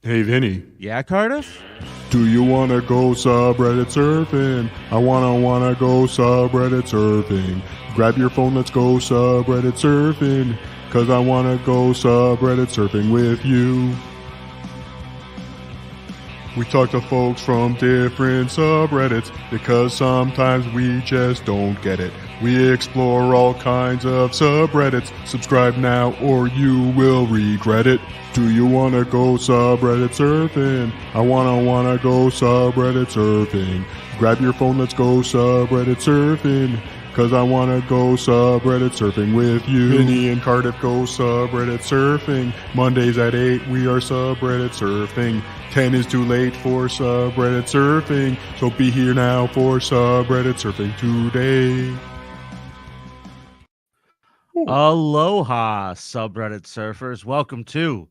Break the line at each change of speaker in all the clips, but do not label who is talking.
Hey, Vinny.
Yeah, Cardiff?
Do you want to go subreddit surfing? I wanna go subreddit surfing. Grab your phone, let's go subreddit surfing. Cause I wanna go subreddit surfing with you. We talk to folks from different subreddits because sometimes we just don't get it. We explore all kinds of subreddits. Subscribe now or you will regret it. Do you want to go subreddit surfing? I wanna go subreddit surfing. Grab your phone, let's go subreddit surfing. Cause I wanna go subreddit surfing with you. Vinny and Cardiff go subreddit surfing. Mondays at 8 we are subreddit surfing. 10 is too late for subreddit surfing. So be here now for subreddit surfing today.
Aloha, subreddit surfers. Welcome to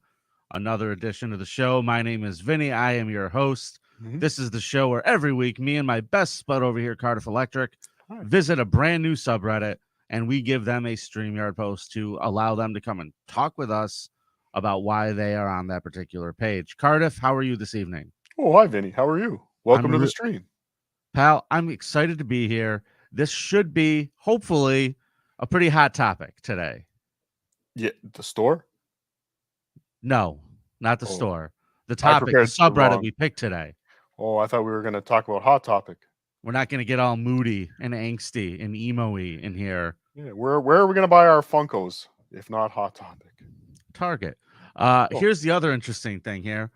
another edition of the show. My name is Vinny. I am your host. This is the show where every week me and my best spud over here, Cardiff Electric, visit a brand new subreddit and we give them a StreamYard post to allow them to come and talk with us about why they are on that particular page. Cardiff, how are you this evening?
Oh, hi, Vinny. How are you? Welcome to the stream.
Pal, I'm excited to be here. This should be, hopefully, a pretty hot topic today.
Yeah, the store?
No, not the store. The topic, the subreddit we picked today.
Oh, I thought we were going to talk about Hot Topic.
We're not going to get all moody and angsty and emo-y in here.
Yeah, where are we going to buy our Funkos, if not Hot Topic?
Target. Here's the other interesting thing here.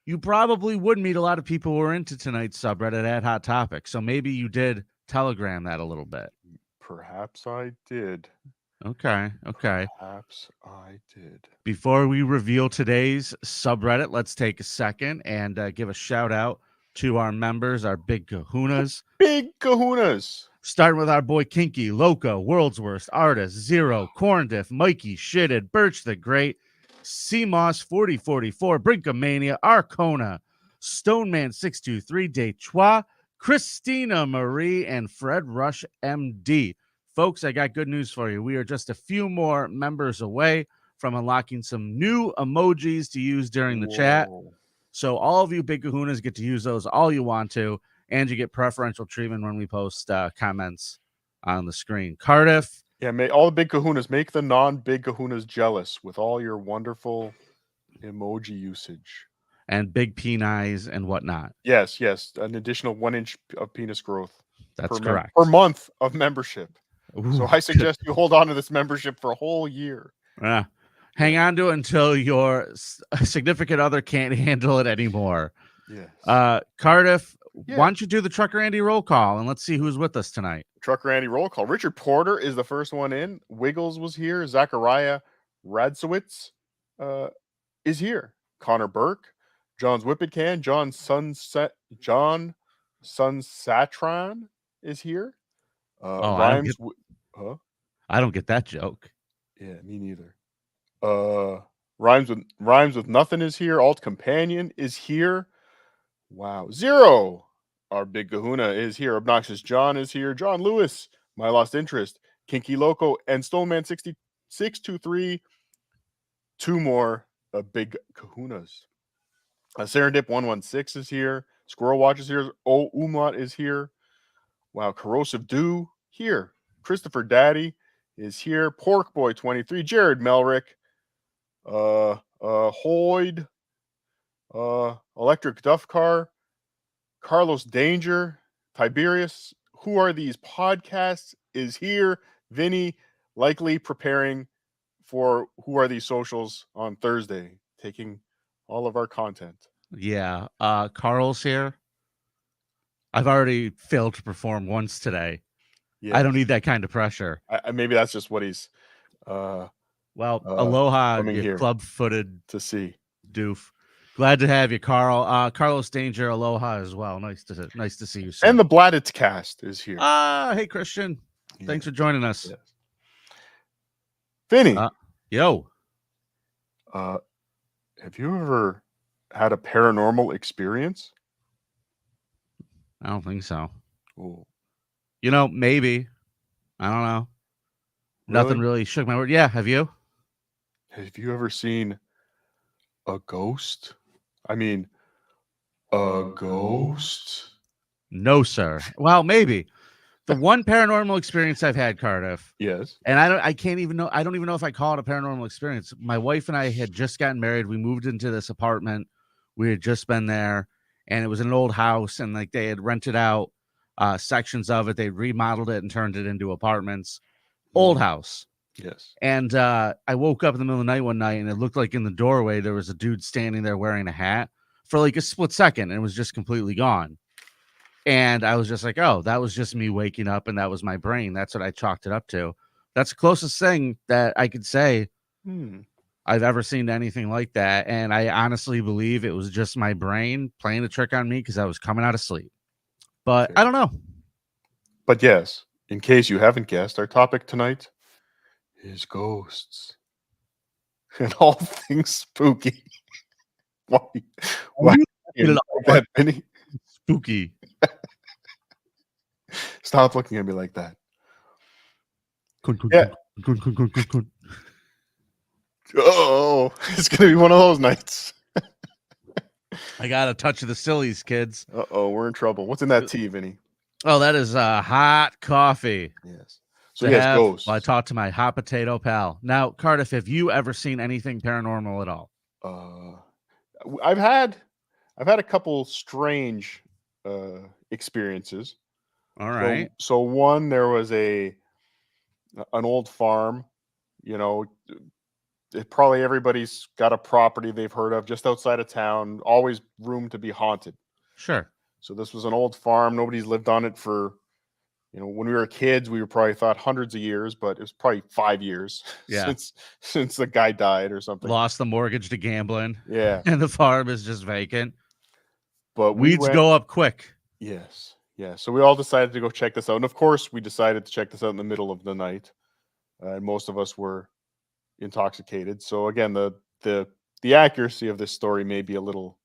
You probably would meet a lot of people who are into tonight's subreddit at Hot Topic, so maybe you did telegram that a little bit.
Perhaps I did.
Okay.
Perhaps I did.
Before we reveal today's subreddit, let's take a second and give a shout out to our members, our big kahunas.
Big kahunas.
Starting with our boy Kinky, Loco, World's Worst, Artist, Zero, Corndiff, Mikey, Shitted, Birch the Great, CMOS 4044, Brinkomania, Arcona, Stoneman 623, Detroit, Christina Marie, and Fred Rush MD. Folks, I got good news for you. We are just a few more members away from unlocking some new emojis to use during the chat. So all of you big kahunas get to use those all you want to, and you get preferential treatment when we post comments on the screen. Cardiff.
Yeah, all the big kahunas, make the non-big kahunas jealous with all your wonderful emoji usage.
And big penis and whatnot.
Yes. An additional 1 inch of penis growth.
That's correct.
Per month of membership.
Ooh,
so I suggest you hold on to this membership for a whole year.
Hang on to it until your significant other can't handle it anymore.
Yes.
Cardiff, why don't you do the Trucker Andy roll call and let's see who's with us tonight.
Trucker Andy roll call. Richard Porter is the first one in. Wiggles was here. Zachariah Radzowitz is here. Connor Burke, John's Whippet Can, John Sunsatron is here. Rhymes.
I don't get that joke.
Yeah, me neither. Rhymes with Nothing is here. Alt Companion is here. Wow. Zero, our big kahuna, is here. Obnoxious John is here. John Lewis, My Lost Interest, Kinky Loco, and Stoneman 6623. Two more big kahunas. Serendip 116 is here. Squirrel Watch is here. Oh, Umlaut is here. Wow. Corrosive Dew here. Christopher Daddy is here. Pork Boy 23. Jared Melrick. Hoyd. Electric Duff Car. Carlos Danger. Tiberius. Who Are These Podcasts is here. Vinny likely preparing for Who Are These Socials on Thursday, taking all of our content.
Yeah. Carl's here. I've already failed to perform once today. Yes. I don't need that kind of pressure.
Maybe that's just what he's
aloha, you club-footed
to see
doof. Glad to have you, Carl. Carlos Danger, aloha as well. Nice to see you, sir.
And the Bladditz cast is here.
Hey Christian. Yeah. Thanks for joining us.
Yes. Vinny.
Yo.
Have you ever had a paranormal experience?
I don't think so.
Ooh.
Maybe. I don't know.
Really?
Nothing really shook my word. Yeah, have you?
Have you ever seen A ghost? I mean, a ghost?
No, sir. Well, maybe. The one paranormal experience I've had, Cardiff,
Yes.
and I don't even know if I call it a paranormal experience. My wife and I had just gotten married. We moved into this apartment. We had just been there, and it was an old house, and like they had rented out sections of it. They remodeled it and turned it into apartments. Old house.
Yes.
And I woke up in the middle of the night one night, and it looked like in the doorway there was a dude standing there wearing a hat for like a split second, and it was just completely gone. And I was just like, oh, that was just me waking up, and that was my brain. That's what I chalked it up to. That's the closest thing that I could say I've ever seen to anything like that. And I honestly believe it was just my brain playing a trick on me because I was coming out of sleep. But I don't know.
But yes, in case you haven't guessed, our topic tonight is ghosts and all things spooky. Why you like that, Vinny?
Spooky.
Stop looking at me like that. Oh, it's gonna be one of those nights.
I got a touch of the sillies, kids.
Uh-oh, we're in trouble. What's in that tea, Vinny?
Oh, that is hot coffee.
Yes. So yes, ghosts.
I talked to my hot potato pal. Now, Cardiff, have you ever seen anything paranormal at all?
I've had a couple strange experiences.
All right.
So one, there was an old farm, you know, probably everybody's got a property they've heard of just outside of town, always room to be haunted.
Sure.
So this was an old farm. Nobody's lived on it for, when we were kids, we were probably thought hundreds of years, but it was probably 5 years since the guy died or something.
Lost the mortgage to gambling.
Yeah.
And the farm is just vacant.
But
weeds go up quick.
Yes. Yeah. So we all decided to go check this out. And of course, we decided to check this out in the middle of the night. And most of us were intoxicated. So again, the accuracy of this story may be a little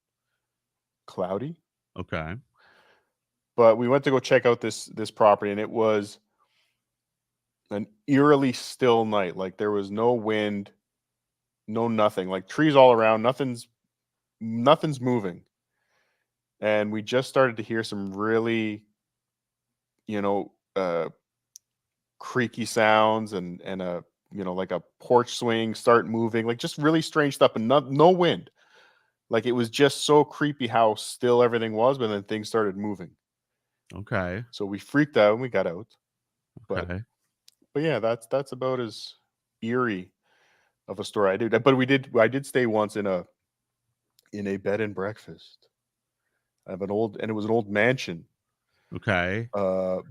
cloudy.
Okay.
But we went to go check out this property, and it was an eerily still night. Like there was no wind, no nothing. Like trees all around, nothing's moving. And we just started to hear some really, creaky sounds and a, like a porch swing start moving, like just really strange stuff, and no wind. Like it was just so creepy how still everything was, but then things started moving.
Okay.
So we freaked out and we got out.
Okay.
But yeah, that's about as eerie of a story I did. But I did stay once in a bed and breakfast. I have it was an old mansion.
Okay.
But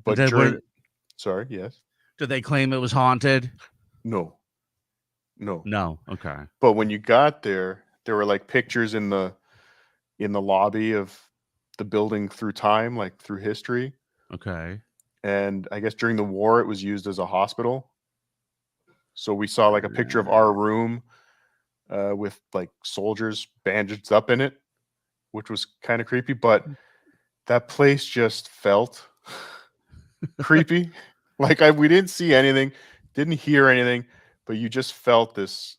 sorry, yes.
Did they claim it was haunted?
No.
Okay.
But when you got there were like pictures in the lobby of the building through time, like through history.
Okay.
And I guess during the war, it was used as a hospital. So we saw like a picture of our room with like soldiers bandaged up in it, which was kind of creepy. But that place just felt creepy. Like we didn't see anything, didn't hear anything, but you just felt this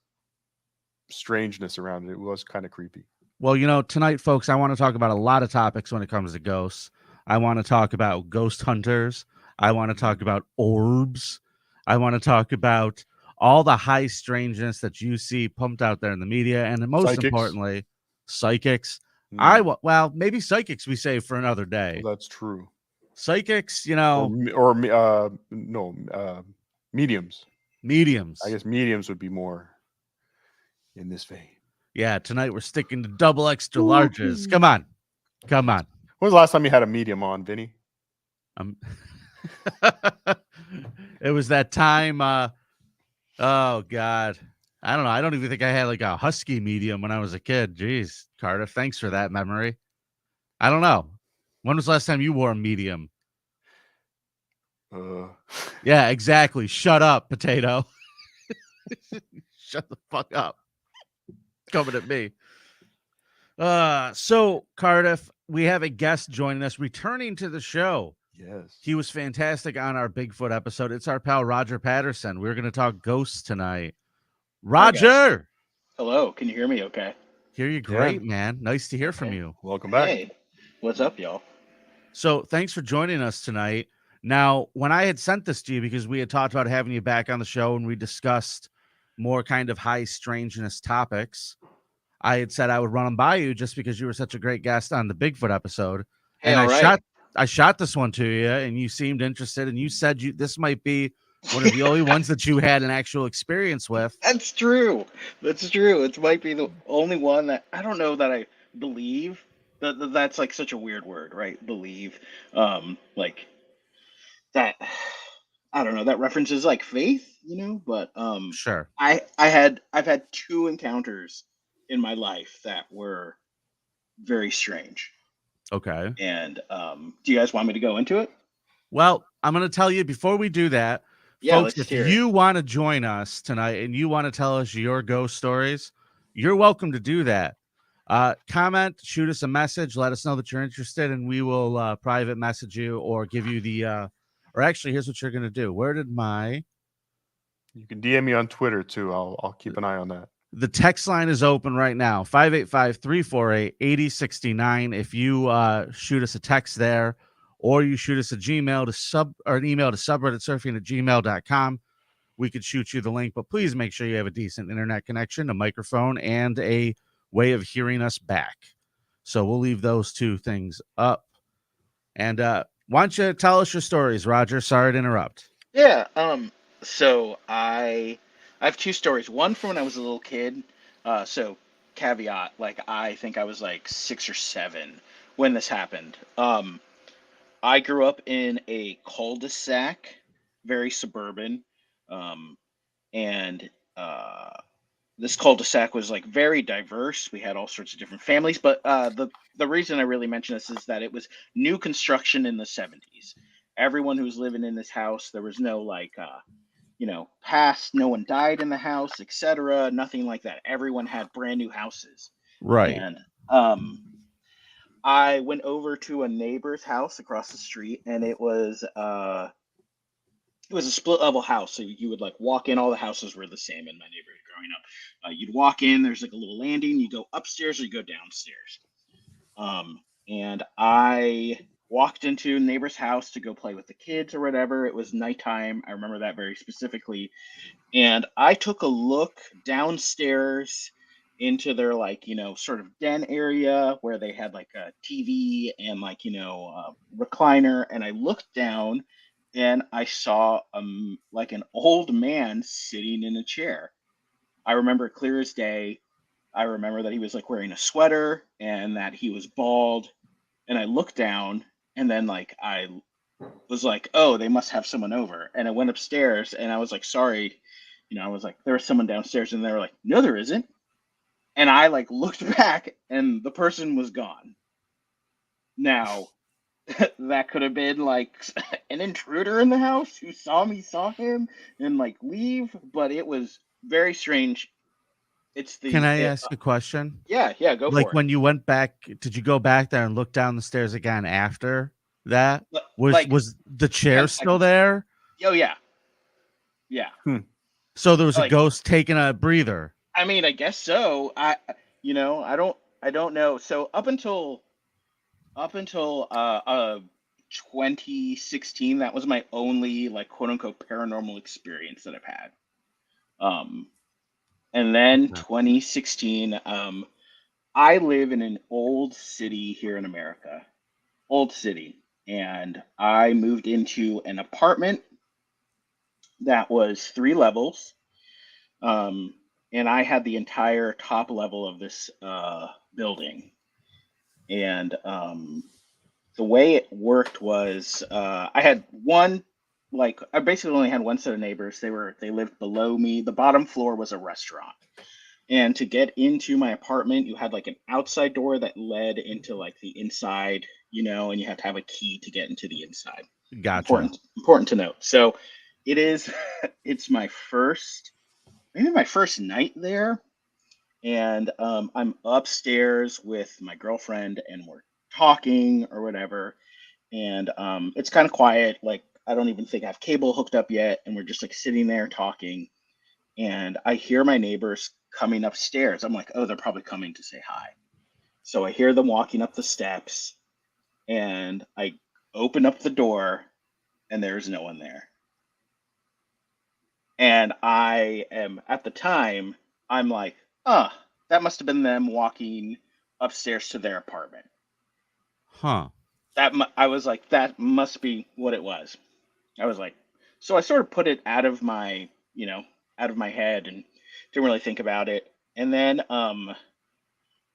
strangeness around it. It was kind of creepy.
Well, tonight, folks, I want to talk about a lot of topics when it comes to ghosts. I want to talk about ghost hunters. I want to talk about orbs. I want to talk about all the high strangeness that you see pumped out there in the media. And most importantly, psychics. Maybe psychics we save for another day.
Well, that's true.
Psychics,
mediums.
Mediums.
I guess mediums would be more in this vein.
Yeah, tonight we're sticking to double extra larges. Come on.
When was the last time you had a medium on, Vinny?
It was that time. Oh God, I don't know. I don't even think I had like a husky medium when I was a kid. Jeez, Cardiff, thanks for that memory. I don't know. When was the last time you wore a medium? Yeah, exactly. Shut up, potato. Shut the fuck up. Coming at me. So Cardiff, we have a guest joining us, returning to the show.
Yes.
He was fantastic on our Bigfoot episode. It's our pal Roger Patterson. We're going to talk ghosts tonight. Roger.
Hello. Can you hear me okay?
Hear you great, man. Nice to hear from you.
Welcome back.
Hey, what's up, y'all?
So thanks for joining us tonight. Now, when I had sent this to you, because we had talked about having you back on the show and we discussed more kind of high strangeness topics, I had said I would run them by you just because you were such a great guest on the Bigfoot episode.
Hey,
And
all right.
I shot this one to you and you seemed interested and you said this might be one of the only ones that you had an actual experience with.
That's true. That's true. It might be the only one that I don't know that I believe. That's like such a weird word, right? Believe. Like that. I don't know. That references like faith, But
Sure.
I've had two encounters in my life that were very strange.
Okay.
And do you guys want me to go into it?
Well, I'm going to tell you before we do that,
Yeah,
folks,
let's
if
hear
you want to join us tonight and you want to tell us your ghost stories, you're welcome to do that. Comment, shoot us a message, let us know that you're interested, and we will private message you or give you the, or actually, here's what you're going to do. Where did
You can DM me on Twitter too. I'll keep an eye on that.
the text line is open right now, 585-348-8069. If you shoot us a text there, or you shoot us a Gmail or an email to subredditsurfing@gmail.com, we could shoot you the link, but please make sure you have a decent internet connection, a microphone, and a way of hearing us back. So we'll leave those two things up. And why don't you tell us your stories, Roger? Sorry to interrupt.
Yeah. So I have two stories. One from when I was a little kid. So caveat, like I think I was like 6 or 7 when this happened. I grew up in a cul-de-sac, very suburban, um, and this cul-de-sac was like very diverse. We had all sorts of different families, but the reason I really mention this is that it was new construction in the 70s. Everyone who was living in this house, there was no like past, no one died in the house, etc. Nothing like that. Everyone had brand new houses.
Right.
And I went over to a neighbor's house across the street, and it was a split level house, so you would like walk in. All the houses were the same in my neighborhood growing up. You'd walk in. There's like a little landing. You go upstairs or you go downstairs. And I walked into a neighbor's house to go play with the kids or whatever. It was nighttime. I remember that very specifically. And I took a look downstairs into their like sort of den area where they had like a TV and like recliner. And I looked down and I saw like an old man sitting in a chair. I remember it clear as day. I remember that he was like wearing a sweater and that he was bald. And I looked down, and then like I was like, oh, they must have someone over. And I went upstairs and I was like, sorry. I was like, there was someone downstairs, and they were like, no, there isn't. And I like looked back and the person was gone. Now, that could have been like an intruder in the house who saw him and like leave, but it was very strange.
Can I ask a question?
Yeah, go
Like
for it.
when you went back, did you go back there and look down the stairs again after that?
Like
Was the
10
chair still
seconds.
there?
Oh yeah. Yeah.
So there was a
Like,
ghost taking a breather.
I mean, I guess so. I don't know. So up until 2016, that was my only like quote unquote paranormal experience that I've had. Um, and then
Yeah.
2016, I live in an old city here in America, old city, and I moved into an apartment that was 3 levels. And I had the entire top level of this building. And the way it worked was I had one, like, I basically only had one set of neighbors. They lived below me. The bottom floor was a restaurant. And to get into my apartment, you had like an outside door that led into like the inside, and you had to have a key to get into the inside.
Gotcha.
Important to note. So it is, it's maybe my first night there. And I'm upstairs with my girlfriend and we're talking or whatever. And it's kind of quiet. Like, I don't even think I have cable hooked up yet. And we're just like sitting there talking. And I hear my neighbors coming upstairs. I'm like, oh, they're probably coming to say hi. So I hear them walking up the steps, and I open up the door, and there's no one there. And I am, at the time, I'm like, that must have been them walking upstairs to their apartment.
Huh.
I was like, that must be what it was. I was like, so I sort of put it out of my, out of my head and didn't really think about it. And then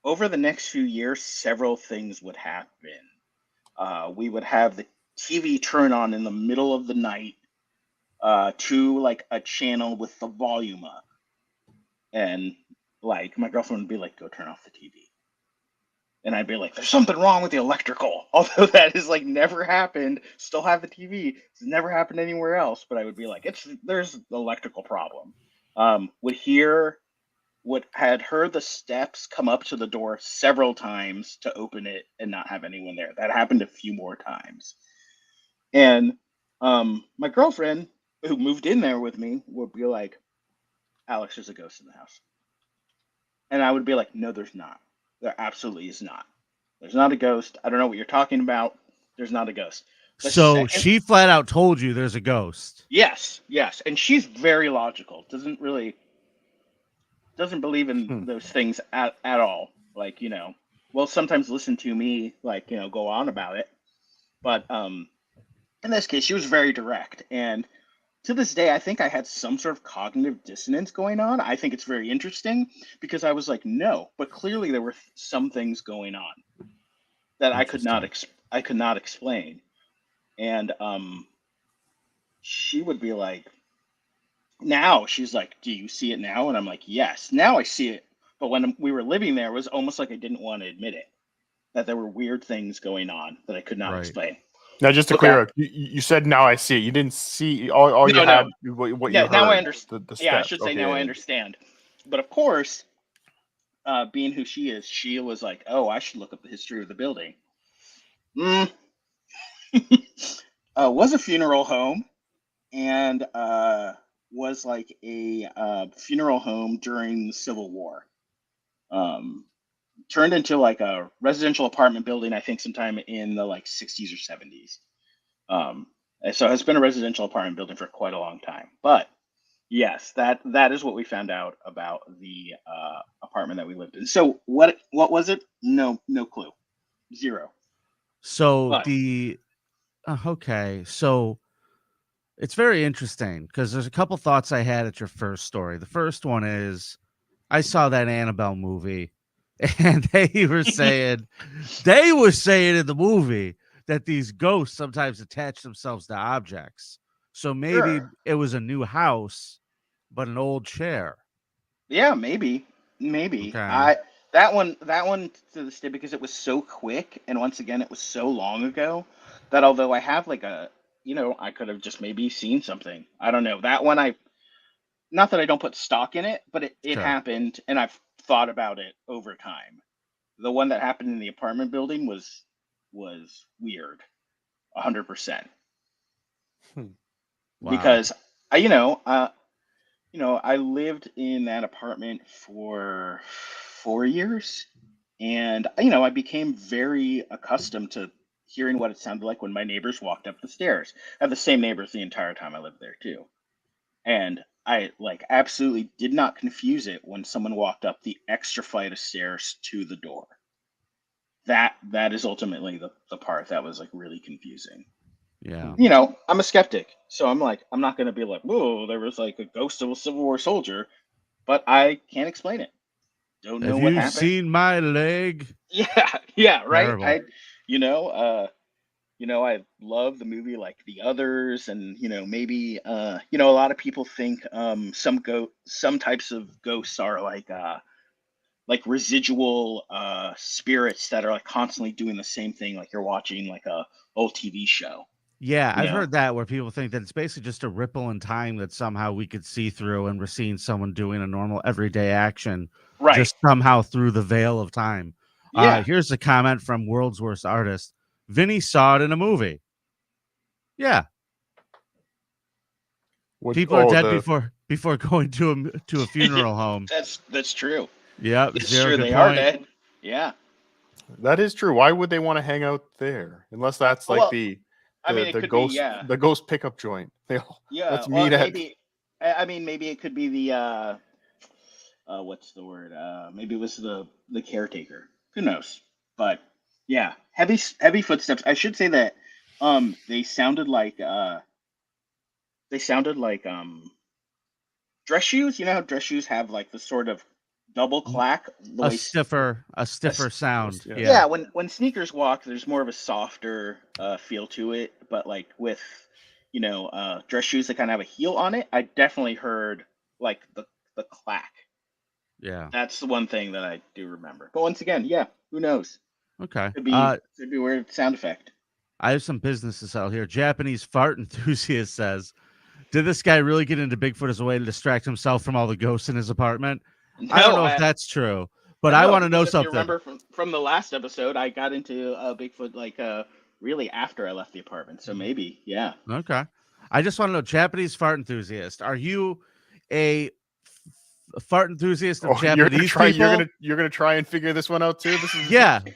over the next few years, several things would happen. We would have the TV turn on in the middle of the night to like a channel with the volume up. And like my girlfriend would be like, go turn off the TV. And I'd be like, there's something wrong with the electrical. Although that has like never happened. Still have the TV. It's never happened anywhere else. But I would be like, there's an electrical problem. Had heard the steps come up to the door several times to open it and not have anyone there. That happened a few more times. And my girlfriend, who moved in there with me, would be like, Alex, there's a ghost in the house. And I would be like, no, there's not. There absolutely is not. There's not a ghost. I don't know what you're talking about. There's not a ghost.
She flat out told you there's a ghost.
Yes. And she's very logical. Doesn't believe in those things at all. Like, will sometimes listen to me, like, go on about it. But in this case, she was very direct. And to this day, I think I had some sort of cognitive dissonance going on. I think it's very interesting because I was like, no, but clearly there were some things going on that I could not explain. And she would be like, now she's like, do you see it now? And I'm like, yes, now I see it. But when we were living there, it was almost like I didn't want to admit it, that there were weird things going on that I could not explain.
Now, just to clear up, you said now I see it. You didn't see all you had. What you heard.
Now I understand.
Yeah,
I should say now I understand. But of course, being who she is, she was like, "Oh, I should look up the history of the building." Was a funeral home, and was like a funeral home during the Civil War. Turned into like a residential apartment building, I think sometime in the like 60s or 70s. So it's been a residential apartment building for quite a long time. But yes, that is what we found out about the apartment that we lived in. So what was it? No clue. Zero.
So okay. So it's very interesting because there's a couple thoughts I had at your first story. The first one is I saw that Annabelle movie. And they were saying in the movie that these ghosts sometimes attach themselves to objects. So maybe it was a new house, but an old chair.
Yeah, maybe.
Okay.
That one to this day, because it was so quick, and once again it was so long ago, that although I have like I could have just maybe seen something. I don't know. That one not that I don't put stock in it, but it happened, and I've thought about it over time. The one that happened in the apartment building was weird, 100%.
Wow.
Because I lived in that apartment for 4 years, and I became very accustomed to hearing what it sounded like when my neighbors walked up the stairs. I had the same neighbors the entire time I lived there too, and I absolutely did not confuse it when someone walked up the extra flight of stairs to the door. That is ultimately the part that was like really confusing.
Yeah.
I'm a skeptic, so I'm like, I'm not going to be like, whoa, there was like a ghost of a Civil War soldier, but I can't explain it. Don't know what happened.
Have you seen my leg?
Yeah, right.
Terrible.
I love the movie like The Others, and maybe a lot of people think some types of ghosts are like residual spirits that are like constantly doing the same thing, like you're watching like a old TV show.
Yeah, I've heard that, where people think that it's basically just a ripple in time that somehow we could see through, and we're seeing someone doing a normal everyday action, just somehow through the veil of time.
Yeah.
Here's a comment from World's Worst Artist. Vinnie saw it in a movie. Yeah. People are dead before. before going to a funeral home.
That's true.
Yep,
It's
zero
true.
good
They
point.
are dead. Yeah.
That is true. Why would they want to hang out there? Unless that's like
Well,
the
I mean, it could be, yeah.
the ghost pickup joint.
Yeah.
Let's
Or
meet at.
maybe, I mean, maybe it could be the what's the word? Maybe it was the caretaker. Who knows? But yeah, heavy footsteps. I should say that they sounded like dress shoes. You know how dress shoes have like the sort of double clack, the
A
way
stiffer sound.
Yeah.
Yeah.
when sneakers walk, there's more of a softer feel to it. But like with dress shoes that kind of have a heel on it, I definitely heard like the clack.
Yeah.
That's the one thing that I do remember. But once again, yeah, who knows?
Okay.
Could be a weird sound effect.
I have some business to sell here. Japanese fart enthusiast says, did this guy really get into Bigfoot as a way to distract himself from all the ghosts in his apartment? I don't know if that's true, but I want to know something.
If you remember from the last episode, I got into Bigfoot like really after I left the apartment. So maybe, yeah.
Okay. I just want to know, Japanese fart enthusiast, are you a fart enthusiast of Japanese people?
You're gonna try and figure this one out too.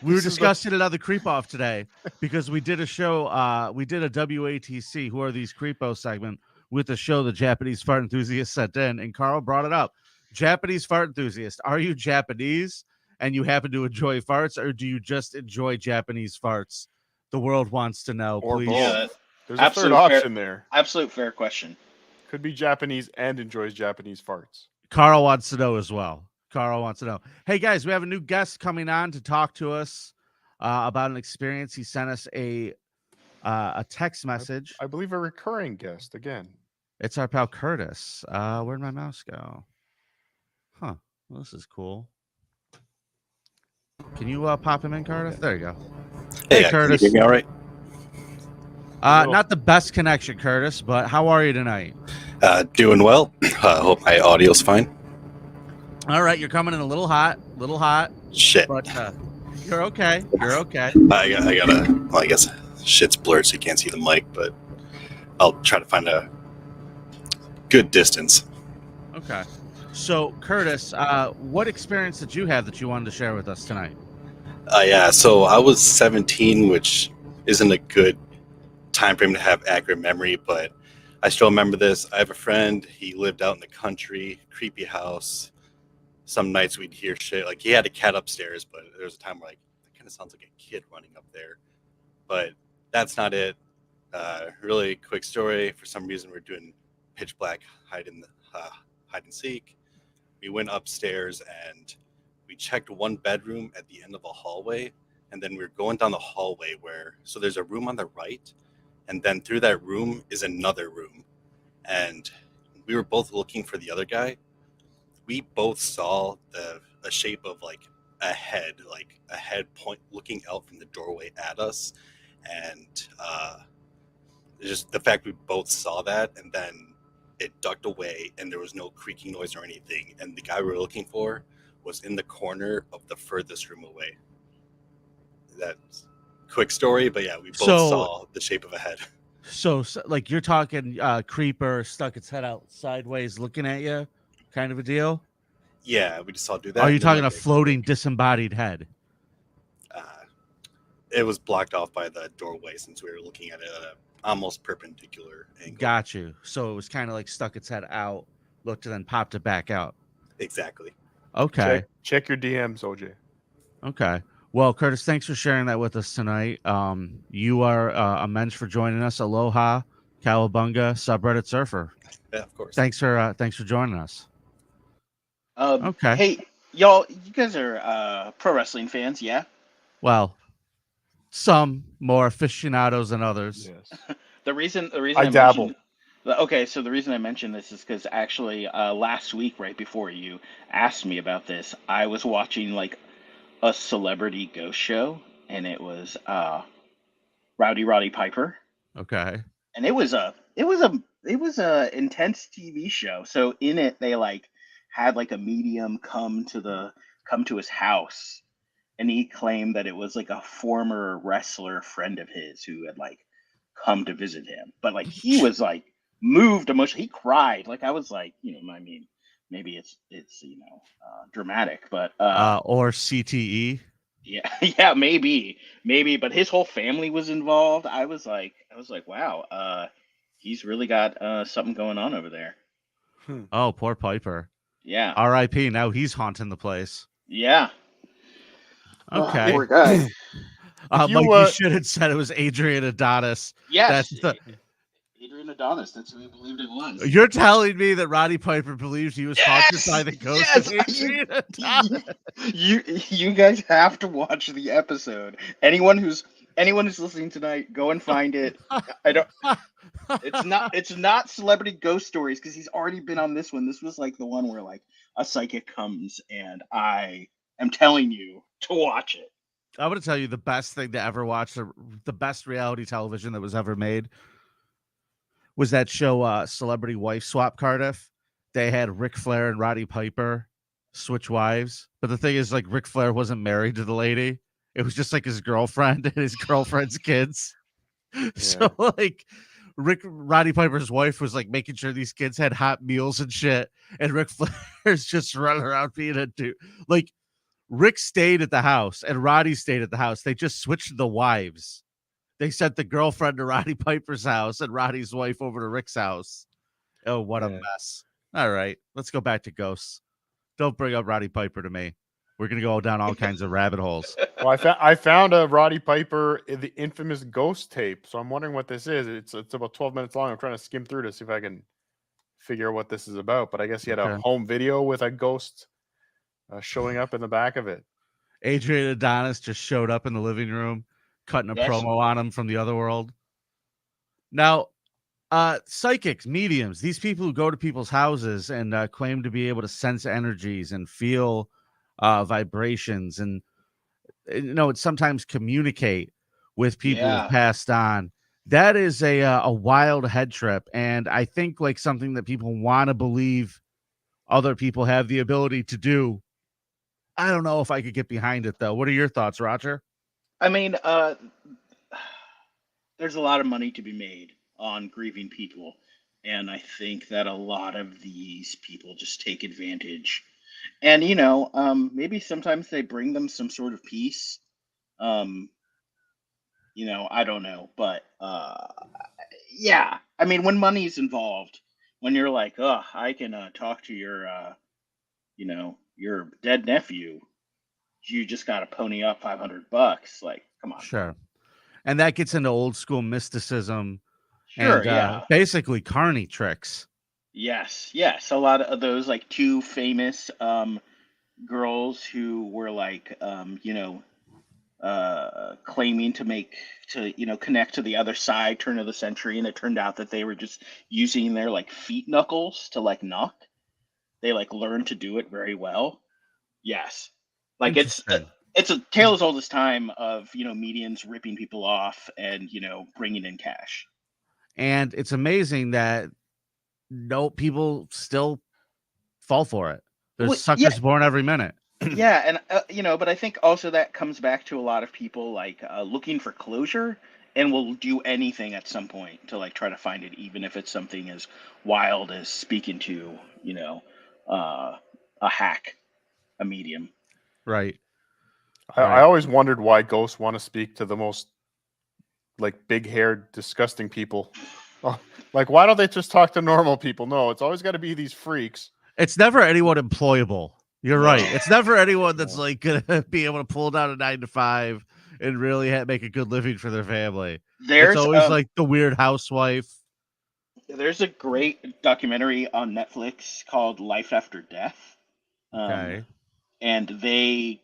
We were discussing it on the Creep Off today because we did a show. We did a WATC, Who Are These Creepos segment with the show the Japanese fart enthusiast sent in, and Carl brought it up. Japanese fart enthusiast, are you Japanese and you happen to enjoy farts, or do you just enjoy Japanese farts? The world wants to know.
Or
please.
Yeah,
there's a third option there.
Absolute fair question.
Could be Japanese and enjoys Japanese farts.
Carl wants to know as well. Carl wants to know. Hey guys, we have a new guest coming on to talk to us about an experience. He sent us a text message.
I believe a recurring guest again.
It's our pal Curtis. Where'd my mouse go? Huh. Well, this is cool. Can you pop him in, Cardiff? There you go. Hey, Curtis.
Can you hear me all right?
Not the best connection, Curtis, but how are you tonight?
Doing well. Hope my audio's fine.
All right, you're coming in a little hot.
Shit.
But you're okay.
I guess shit's blurred so you can't see the mic, but I'll try to find a good distance.
Okay. So, Curtis, what experience did you have that you wanted to share with us tonight?
So I was 17, which isn't a good time frame to have accurate memory, but I still remember this. I have a friend. He lived out in the country, creepy house. Some nights we'd hear shit. Like, he had a cat upstairs, but there was a time where, like, that kind of sounds like a kid running up there. But that's not it. Really quick story. For some reason, we're doing pitch black hide and seek. We went upstairs and we checked one bedroom at the end of a hallway, and then we were going down the hallway so there's a room on the right, and then through that room is another room, and we were both looking for the other guy. We both saw a shape of like a head point looking out from the doorway at us, and just the fact we both saw that, and then it ducked away and there was no creaking noise or anything, and the guy we were looking for was in the corner of the furthest room away. That's quick story, but yeah, we both saw the shape of a head. So
like, you're talking creeper stuck its head out sideways looking at you kind of a deal?
Yeah, we just saw it do that.
Are you talking a floating disembodied head?
It was blocked off by the doorway since we were looking at it at an almost perpendicular angle.
Got you. So it was kind of like stuck its head out, looked, and then popped it back out.
Exactly.
Okay.
Check your DMs, OJ.
Okay. Well, Curtis, thanks for sharing that with us tonight. You are a mensch for joining us. Aloha, Cowabunga, subreddit surfer.
Yeah, of course.
Thanks for joining us. Okay.
Hey, y'all, you guys are pro wrestling fans, yeah?
Well, some more aficionados than others.
Yes.
The reason
I dabble.
Okay, so the reason I mentioned this is because actually last week, right before you asked me about this, I was watching like a celebrity ghost show, and it was Roddy Piper.
Okay.
And it was a intense TV show. So in it, they like had like a medium come to his house, and he claimed that it was like a former wrestler friend of his who had like come to visit him. But like he was like moved emotionally. He cried. Like I was like, I mean, maybe it's dramatic, but
or CTE.
yeah, yeah, maybe, but his whole family was involved. I was like, wow, he's really got something going on over there.
Oh, poor Piper.
Yeah.
R.I.P. Now he's haunting the place.
Yeah.
Okay.
Poor guy.
Mike, you should have said it was Adrian Adonis.
Yes. Adrian Adonis. That's who he believed it was.
You're telling me that Roddy Piper believes he was haunted by the ghost of Adrian Adonis?
You guys have to watch the episode. Anyone who's listening tonight, go and find it. It's not Celebrity Ghost Stories, because he's already been on this one. This was like the one where like a psychic comes, and I am telling you to watch it.
I'm going to tell you the best thing to ever watch, the best reality television that was ever made, was that show Celebrity Wife Swap Cardiff. They had Ric Flair and Roddy Piper switch wives. But the thing is, like, Ric Flair wasn't married to the lady. It was just like his girlfriend and his girlfriend's kids. Yeah. So like Roddy Piper's wife was like making sure these kids had hot meals and shit. And Ric Flair's just running around being a dude. Like, Rick stayed at the house and Roddy stayed at the house. They just switched the wives. They sent the girlfriend to Roddy Piper's house and Roddy's wife over to Rick's house. Oh, what a mess. All right, let's go back to ghosts. Don't bring up Roddy Piper to me. We're going to go down all kinds of rabbit holes.
Well, I found a Roddy Piper, the infamous ghost tape. So I'm wondering what this is. It's about 12 minutes long. I'm trying to skim through to see if I can figure out what this is about. But I guess he had a home video with a ghost showing up in the back of it.
Adrian Adonis just showed up in the living room, cutting a promo on him from the other world. Now, psychics, mediums, these people who go to people's houses and claim to be able to sense energies and feel vibrations and, sometimes communicate with people who've passed on. That is a wild head trip. And I think like something that people want to believe other people have the ability to do. I don't know if I could get behind it, though. What are your thoughts, Roger?
I mean, there's a lot of money to be made on grieving people. And I think that a lot of these people just take advantage. And, maybe sometimes they bring them some sort of peace. I don't know. But, yeah. I mean, when money's involved, when you're like, oh, I can talk to your dead nephew, you just got to pony up $500. Like, come on.
Sure. And that gets into old school mysticism. Sure, and basically carny tricks.
Yes. A lot of those, like, two famous girls who were like, claiming to connect to the other side, turn of the century, and it turned out that they were just using their like feet knuckles to like knock. They like learned to do it very well. Yes. Like it's a tale as old as time of, mediums ripping people off and, bringing in cash.
And it's amazing that people still fall for it. There's suckers born every minute.
Yeah. And, but I think also that comes back to a lot of people like looking for closure and will do anything at some point to like try to find it, even if it's something as wild as speaking to, a hack, a medium.
Right.
I always wondered why ghosts want to speak to the most like big-haired, disgusting people. Like, why don't they just talk to normal people? No, it's always got to be these freaks.
It's never anyone employable. You're right. It's never anyone that's like gonna be able to pull down a 9-to-5 and really make a good living for their family. It's always like the weird housewife.
There's a great documentary on Netflix called Life After Death.
Okay.
And they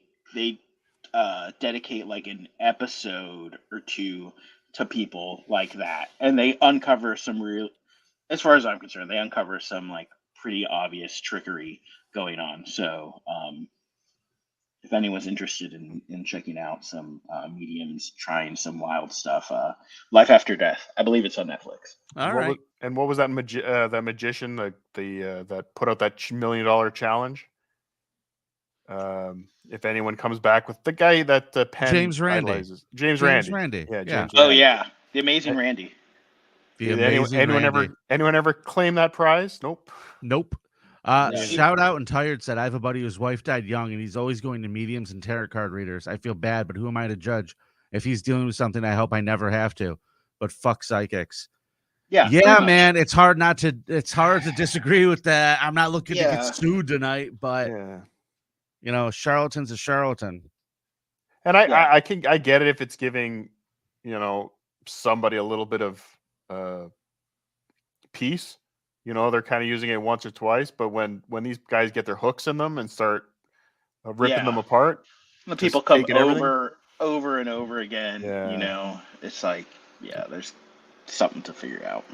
dedicate like an episode or two to people like that, and they uncover some real, as far as I'm concerned, they uncover some like pretty obvious trickery going on. So if anyone's interested in checking out some mediums trying some wild stuff, Life After Death, I believe it's on Netflix.
What was that that magician that put out that $1 million challenge? If anyone comes back with the guy that Penn
James Randi.
James Randi. Yeah, James Randi.
Oh yeah, the amazing Randy.
Did anyone ever claim that prize? Nope.
No.
Shout out and Tired said, I have a buddy whose wife died young and he's always going to mediums and tarot card readers. I feel bad, but who am I to judge? If he's dealing with something, I hope I never have to. But fuck psychics. Yeah, man. It's hard to disagree with that. I'm not looking to get sued tonight, but you know, charlatan's a charlatan.
And I get it if it's giving, you know, somebody a little bit of peace. You know, they're kind of using it once or twice, but when these guys get their hooks in them and start ripping them apart,
the people come over and over again. You know, it's like, there's something to figure out.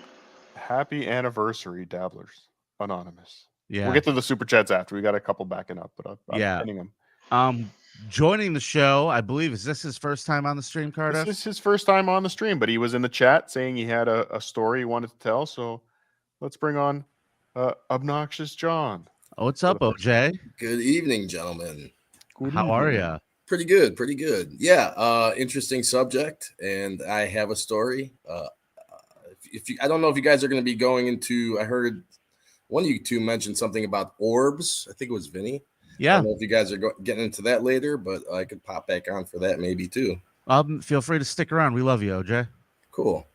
Happy anniversary, Dabblers Anonymous.
Yeah,
we'll get to the super chats after. We got a couple backing up, but I'm pinning them.
Joining the show, I believe, is this his first time on the stream, Cardiff?
This is his first time on the stream, but he was in the chat saying he had a story he wanted to tell. So let's bring on Obnoxious John.
Oh, what's up, OJ?
Good evening, gentlemen.
How are you?
Pretty good. Yeah, interesting subject, and I have a story. I don't know if you guys are going to be going into. I heard one of you two mention something about orbs. I think it was Vinnie.
Yeah.
I don't know if you guys are getting into that later, but I could pop back on for that maybe too.
Feel free to stick around. We love you, OJ.
Cool.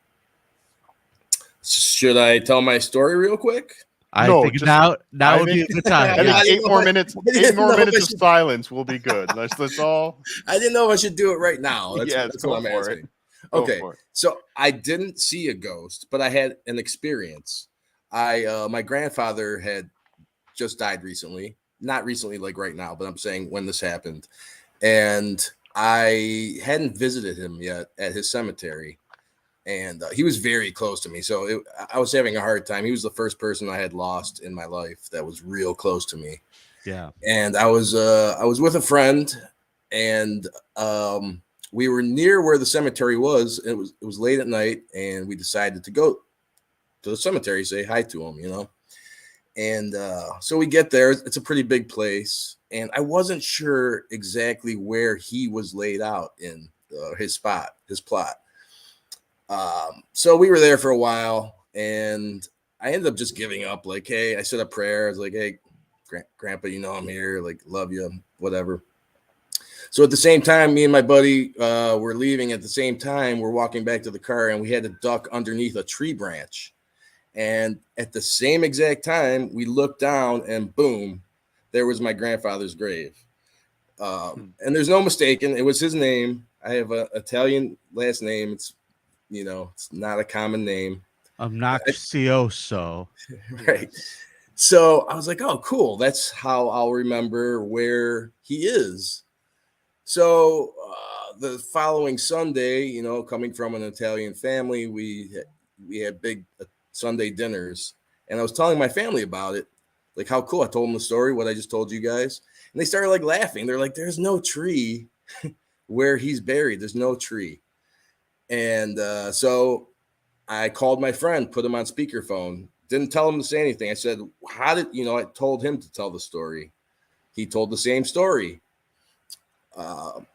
Should I tell my story real quick?
I think now would be a good time.
I think 8 more minutes of silence will be good. Let's all.
I didn't know if I should do it right now. That's what I'm asking. Okay, so I didn't see a ghost, but I had an experience. My grandfather had just died recently. Not recently, like right now, but I'm saying when this happened. And I hadn't visited him yet at his cemetery. And he was very close to me. So I was having a hard time. He was the first person I had lost in my life that was real close to me.
Yeah.
And I was with a friend, and we were near where the cemetery was. It was late at night, and we decided to go to the cemetery, say hi to him, you know. And so we get there. It's a pretty big place, and I wasn't sure exactly where he was laid out in his plot. So we were there for a while, and I ended up just giving up. Like, hey, I said a prayer. I was like, hey, Grandpa, you know I'm here. Like, love you, whatever. So at the same time, me and my buddy were leaving. At the same time, we're walking back to the car, and we had to duck underneath a tree branch. And at the same exact time, we looked down, and boom, there was my grandfather's grave. And there's no mistaking. It was his name. I have an Italian last name. It's not a common name.
Obnoxioso.
Right. So I was like, oh, cool. That's how I'll remember where he is. So the following Sunday, coming from an Italian family, we had big Sunday dinners. And I was telling my family about it, like how cool. I told them the story, what I just told you guys. And they started like laughing. They're like, there's no tree where he's buried. There's no tree. And so I called my friend, put him on speakerphone, didn't tell him to say anything. I said, I told him to tell the story. He told the same story.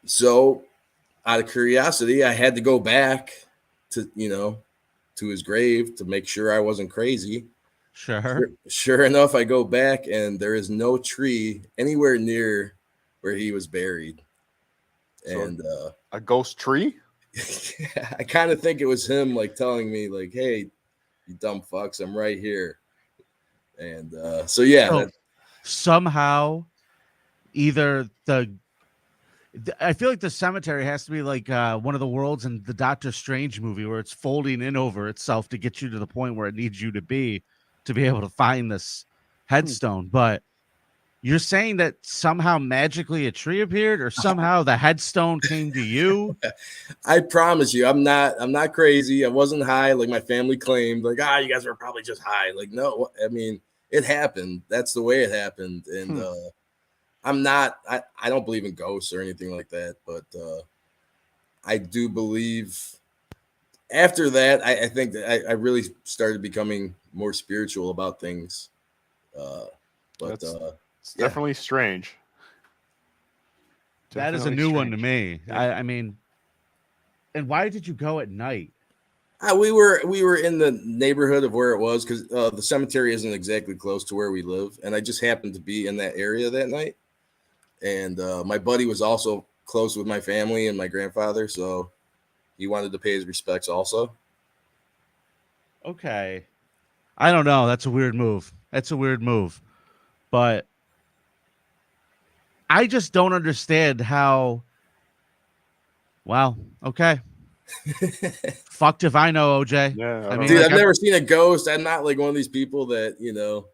So out of curiosity, I had to go back to his grave to make sure I wasn't crazy. Sure enough, I go back and there is no tree anywhere near where he was buried. And
a ghost tree?
I kind of think it was him like telling me like, hey, you dumb fucks, I'm right here. And
somehow either I feel like the cemetery has to be like one of the worlds in the Doctor Strange movie where it's folding in over itself to get you to the point where it needs you to be able to find this headstone. But you're saying that somehow magically a tree appeared, or somehow the headstone came to you?
I promise you, I'm not crazy. I wasn't high like my family claimed. Like, you guys were probably just high. Like, no, I mean, it happened. That's the way it happened. And I don't believe in ghosts or anything like that, but I do believe after that, I think that I really started becoming more spiritual about things.
It's definitely strange.
That is a new one to me. I mean, and why did you go at night?
We were in the neighborhood of where it was because the cemetery isn't exactly close to where we live, and I just happened to be in that area that night. And my buddy was also close with my family and my grandfather, so he wanted to pay his respects also.
Okay. I don't know. That's a weird move. But I just don't understand how. Wow. Okay. Fucked if I know, OJ.
Yeah,
I mean,
dude,
like,
I've never seen a ghost. I'm not like one of these people that, you know,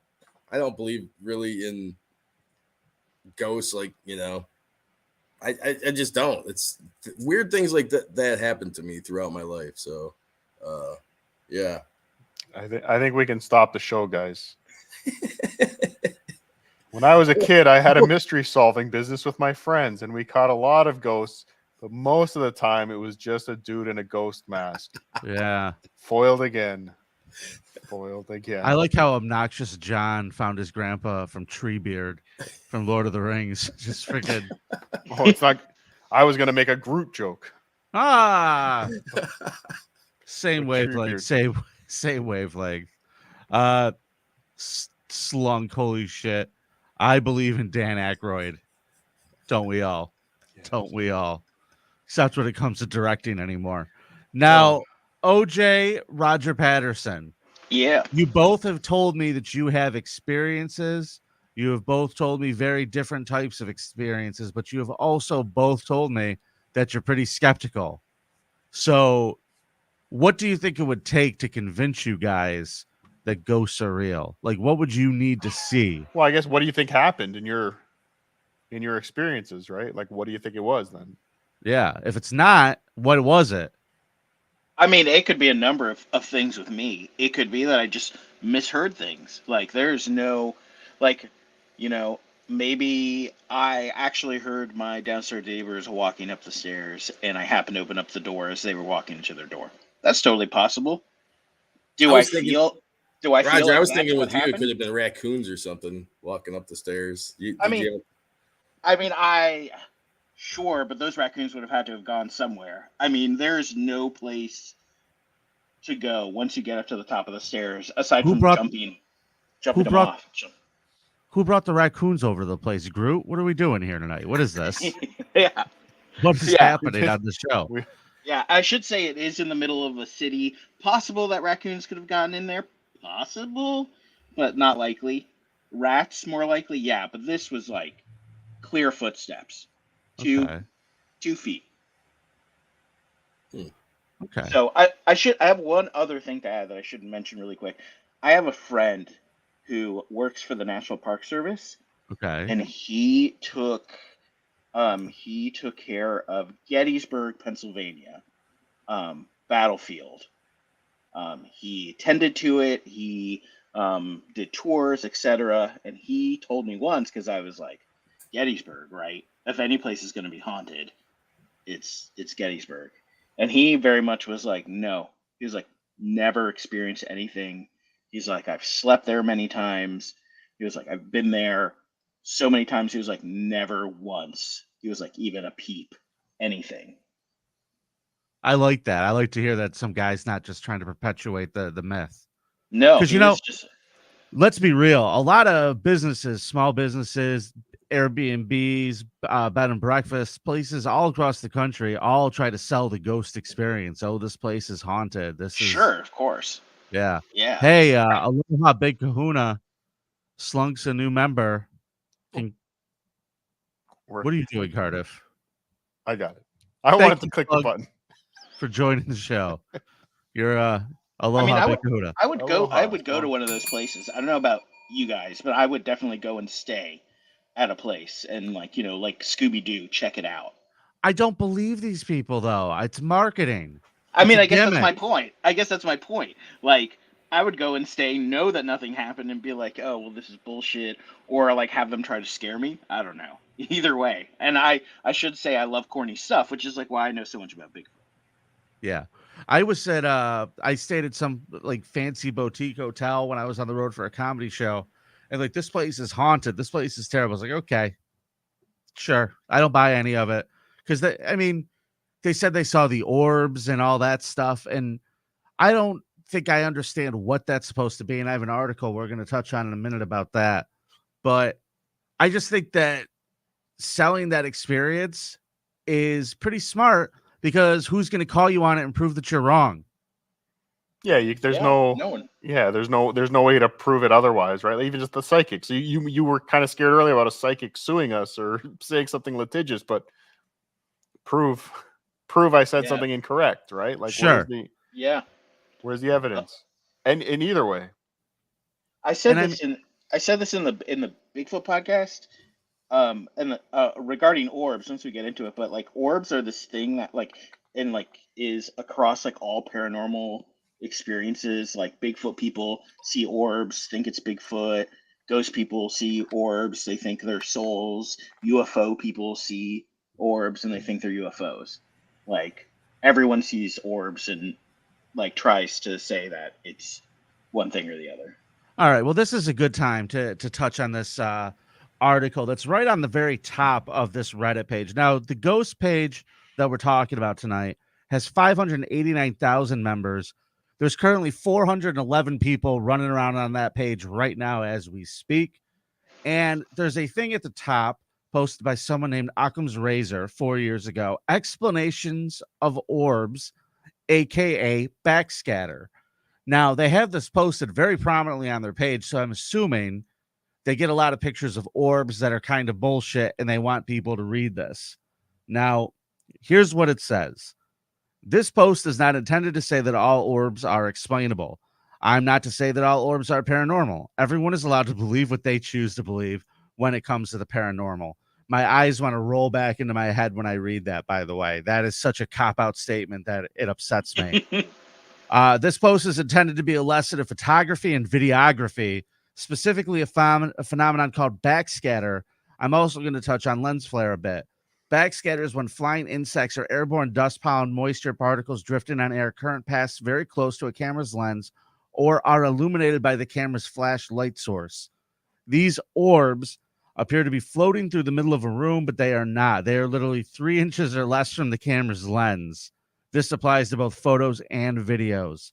I don't believe really in ghosts. Like, you know, I just don't. It's weird things like that happen to me throughout my life. So, yeah.
I think we can stop the show, guys. When I was a kid, I had a mystery solving business with my friends, and we caught a lot of ghosts, but most of the time it was just a dude in a ghost mask.
Yeah.
Foiled again.
I like how Obnoxious John found his grandpa from Treebeard from Lord of the Rings. Just freaking.
Oh, it's not. I was going to make a Groot joke.
Ah. Same
With
wavelength.
Treebeard.
Same wavelength. Slunk, holy shit. I believe in Dan Aykroyd. Don't we all?
Yes.
Don't we all? Except when it comes to directing anymore. Now, OJ, Roger Patterson.
Yeah.
You both have told me that you have experiences. You have both told me very different types of experiences, but you have also both told me that you're pretty skeptical. So, what do you think it would take to convince you guys that ghosts are real? Like, what would you need to see?
Well, I guess what do you think happened in your experiences, right? Like, what do you think it was then?
Yeah. If it's not, what was it?
I mean, it could be a number of things with me. It could be that I just misheard things. Like, there's no, like, you know, maybe I actually heard my downstairs neighbors walking up the stairs, and I happened to open up the door as they were walking into their door. That's totally possible. Do I feel
Roger,
like
I was
that's
thinking
what
with you, it
happened?
could have been raccoons or something walking up the stairs.
Sure, but those raccoons would have had to have gone somewhere. I mean, there's no place to go once you get up to the top of the stairs aside from jumping them off.
Who brought the raccoons over to the place? Groot? What are we doing here tonight? What is this?
Yeah.
What is happening on the show?
Yeah, I should say it is in the middle of a city. Possible that raccoons could have gotten in there. Possible, but not likely. Rats, more likely. Yeah, but this was like clear footsteps. 2 feet.
Okay.
So I have one other thing to add that I should mention really quick. I have a friend who works for the National Park Service.
Okay.
And he took care of Gettysburg, Pennsylvania, battlefield. He tended to it. He did tours, etc. And he told me once, because I was like, Gettysburg, right? If any place is going to be haunted, it's Gettysburg. And he very much was like, no. He was like, never experienced anything. He's like, I've slept there many times. He was like, I've been there so many times. He was like, never once. He was like, even a peep, anything.
I like that. I like to hear that some guy's not just trying to perpetuate the myth.
No,
because let's be real. A lot of businesses, small businesses, Airbnbs, bed and breakfast places all across the country, all try to sell the ghost experience. Oh, this place is haunted.
Sure, of course.
Yeah.
Yeah.
Hey, Aloha Big Kahuna slunks a new member. What are you doing, Cardiff?
I got it. I wanted to click the button
for joining the show. You're Aloha Big Kahuna.
I would go to one of those places. I don't know about you guys, but I would definitely go and stay at a place and like Scooby-Doo, check it out.
I don't believe these people though. It's marketing.
I mean, I guess that's my point. Like, I would go and stay, know that nothing happened, and be like, oh, well, this is bullshit. Or, like, have them try to scare me. I don't know. Either way. And I should say I love corny stuff, which is, like, why I know so much about Bigfoot.
Yeah. I stayed at some, like, fancy boutique hotel when I was on the road for a comedy show. And, like, this place is haunted. This place is terrible. I was like, okay, sure. I don't buy any of it. Because, they said they saw the orbs and all that stuff. And I don't think I understand what that's supposed to be, and I have an article we're going to touch on in a minute about that. But I just think that selling that experience is pretty smart, because who's going to call you on it and prove that you're wrong?
Yeah, there's no
one.
Yeah, there's no way to prove it otherwise, right? Like, even just the psychics. You were kind of scared earlier about a psychic suing us or saying something litigious, but prove I said something incorrect, right? Like,
sure.
Where's the evidence? And in either way.
I said this in the Bigfoot podcast. And regarding orbs, once we get into it, but like orbs are this thing that is across like all paranormal experiences. Like Bigfoot people see orbs, think it's Bigfoot. Ghost people see orbs, they think they're souls. UFO people see orbs and they think they're UFOs. Like everyone sees orbs and like tries to say that it's one thing or the other.
All right. Well, this is a good time to touch on this article that's right on the very top of this Reddit page. Now, the ghost page that we're talking about tonight has 589,000 members. There's currently 411 people running around on that page right now as we speak. And there's a thing at the top posted by someone named Occam's Razor 4 years ago, explanations of orbs, aka backscatter. Now, they have this posted very prominently on their page, so I'm assuming they get a lot of pictures of orbs that are kind of bullshit, and they want people to read this. Now, here's what it says. This post is not intended to say that all orbs are explainable. I'm not to say that all orbs are paranormal. Everyone is allowed to believe what they choose to believe when it comes to the paranormal. My eyes want to roll back into my head when I read that, by the way. That is such a cop-out statement that it upsets me. This post is intended to be a lesson of photography and videography, specifically a phenomenon called backscatter. I'm also going to touch on lens flare a bit. Backscatter is when flying insects or airborne dust, pollen, moisture particles drifting on air current pass very close to a camera's lens or are illuminated by the camera's flash light source. These orbs appear to be floating through the middle of a room, but they are not. They are literally 3 inches or less from the camera's lens. This applies to both photos and videos.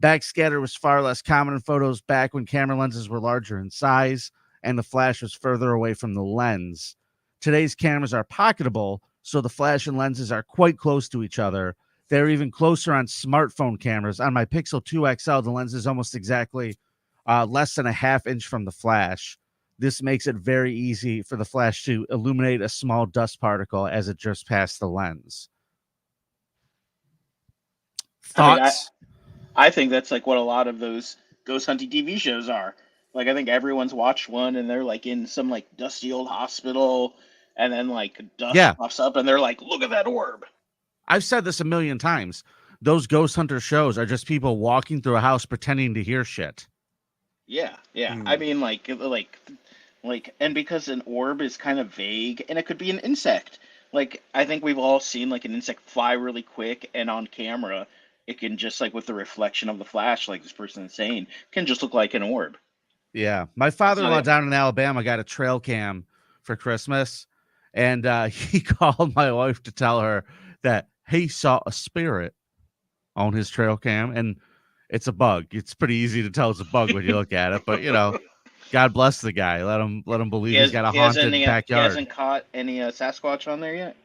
Backscatter was far less common in photos back when camera lenses were larger in size and the flash was further away from the lens. Today's cameras are pocketable, so the flash and lenses are quite close to each other. They're even closer on smartphone cameras. On my Pixel 2 XL, the lens is almost exactly less than a ½ inch from the flash. This makes it very easy for the flash to illuminate a small dust particle as it just passed the lens. Thoughts?
I think that's like what a lot of those ghost hunting TV shows are. Like, I think everyone's watched one and they're like in some like dusty old hospital and then like dust pops up and they're like, look at that orb.
I've said this a million times. Those ghost hunter shows are just people walking through a house pretending to hear shit.
Yeah. I mean, like, and because an orb is kind of vague and it could be an insect. Like, I think we've all seen like an insect fly really quick and on camera, it can just like with the reflection of the flash, like this person is saying, can just look like an orb.
Yeah. My father-in-law down in Alabama got a trail cam for Christmas, and he called my wife to tell her that he saw a spirit on his trail cam, and it's a bug. It's pretty easy to tell it's a bug when you look at it, but you know, God bless the guy. Let him believe he's got a haunted backyard. He
hasn't caught any Sasquatch on there yet?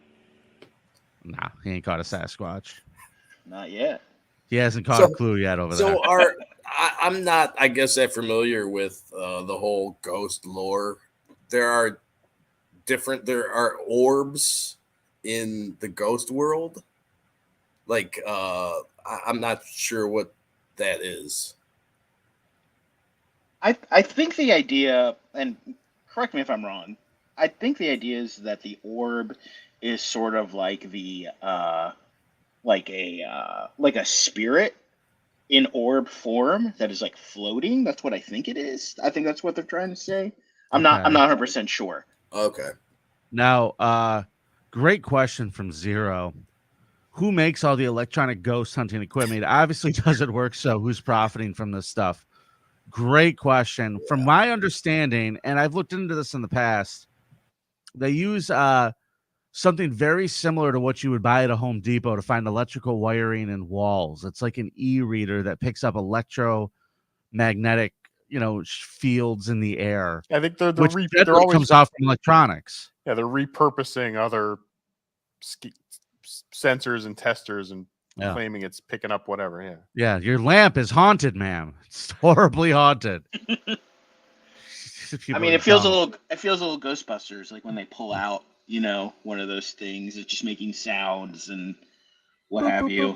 Nah, he ain't caught a Sasquatch.
Not yet.
He hasn't caught a clue yet over there.
So I'm not, I guess, that familiar with the whole ghost lore. There are orbs in the ghost world. Like, I'm not sure what that is.
I think the idea, and correct me if I'm wrong, I think the idea is that the orb is sort of like the like a spirit in orb form that is like floating. That's what I think it is. I think that's what they're trying to say. I'm not 100% sure.
Okay.
Now, great question from Zero. Who makes all the electronic ghost hunting equipment? It obviously doesn't work, so who's profiting from this stuff? Great question. From my understanding, and I've looked into this in the past, they use something very similar to what you would buy at a Home Depot to find electrical wiring and walls. It's like an e-reader that picks up electromagnetic, fields in the air.
I think they're
always comes off from electronics.
Yeah, they're repurposing other sensors and testers and claiming it's picking up whatever. Yeah.
Yeah, your lamp is haunted, ma'am. It's horribly haunted.
I mean, it feels a little Ghostbusters, like when they pull out, one of those things. It's just making sounds and what have you.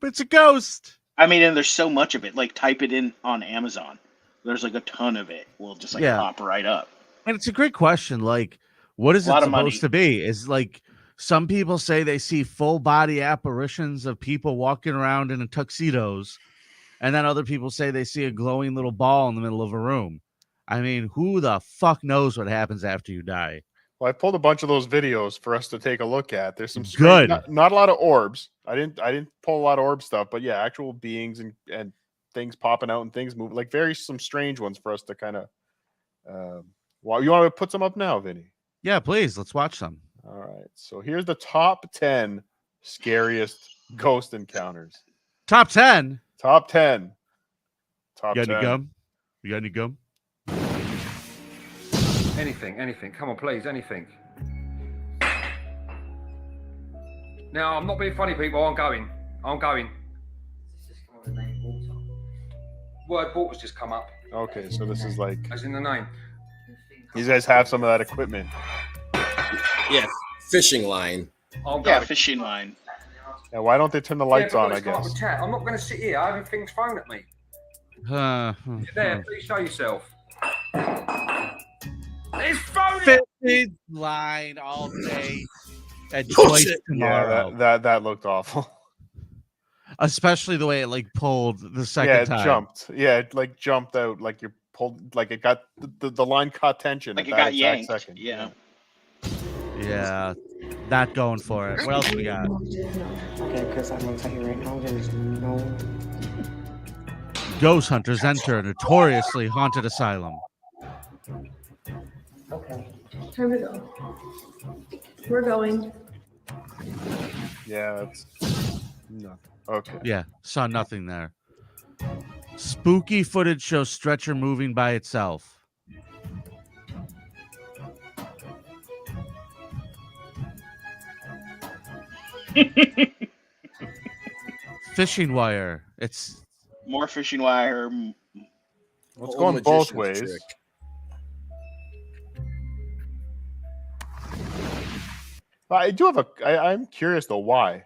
It's a ghost.
I mean, and there's so much of it. Like, type it in on Amazon. There's like a ton of it. Will just pop right up.
And it's a great question. Like, what is it supposed to be? Is like some people say they see full body apparitions of people walking around in tuxedos, and then other people say they see a glowing little ball in the middle of a room. I mean, who the fuck knows what happens after you die?
Well, I pulled a bunch of those videos for us to take a look at. There's some strange, not a lot of orbs. I didn't pull a lot of orb stuff, but yeah, actual beings and things popping out and things moving, like some strange ones for us to kind of. Well, you want to put some up now, Vinny?
Yeah, please. Let's watch some.
All right. So here's the top 10 scariest ghost encounters.
Top 10.
Top 10.
Top 10. You got any gum? You got any gum?
Anything. Come on, please, anything. Now, I'm not being funny, people. I'm going. Word water's just come up.
Okay, so this is like...
As in the name.
These guys have some of that equipment.
Yeah, fishing line.
Fishing line.
Yeah, why don't they turn the lights on, I guess?
I'm not going to sit here having things thrown at me. There, please show yourself. It's
fishing line all day and twice tomorrow.
Yeah, that looked awful.
Especially the way it pulled the second time.
Jumped. Yeah, it jumped out like you pulled, like it got the line caught tension.
Like it got yanked.
Second.
Yeah.
Yeah, not going for it. What else we got?
Okay, Chris, I'm gonna tell you right now, there's no.
Ghost hunters enter a notoriously haunted asylum.
Okay.
Time to go. We're going.
Yeah, that's no. Okay.
Yeah, saw nothing there. Spooky footage shows stretcher moving by itself. Fishing wire. It's
more fishing wire.
Well, it's going both ways. Trick. I do have I'm curious though, why?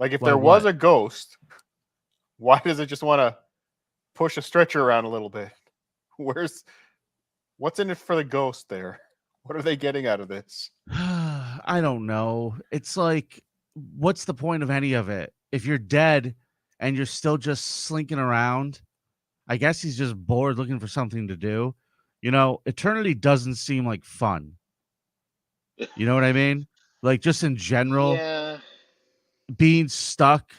Like, if there was a ghost, why does it just want to push a stretcher around a little bit? What's in it for the ghost there? What are they getting out of this?
I don't know. It's like, what's the point of any of it? If you're dead and you're still just slinking around, I guess he's just bored looking for something to do. Eternity doesn't seem like fun. You know what I mean? Like, just in general.
Yeah.
Being stuck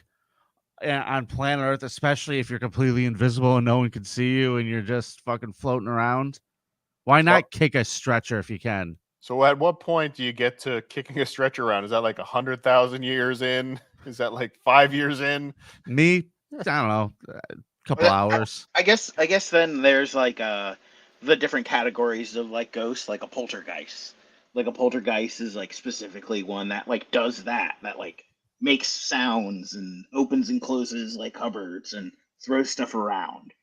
on planet Earth, especially if you're completely invisible and no one can see you and you're just fucking floating around. Why not kick a stretcher if you can?
So at what point do you get to kicking a stretcher around? Is that like 100,000 years in? Is that like 5 years in?
Me, I don't know, a couple hours.
I guess then there's like the different categories of like ghosts, like a poltergeist. Like a poltergeist is like specifically one that like does that like makes sounds and opens and closes like cupboards and throws stuff around.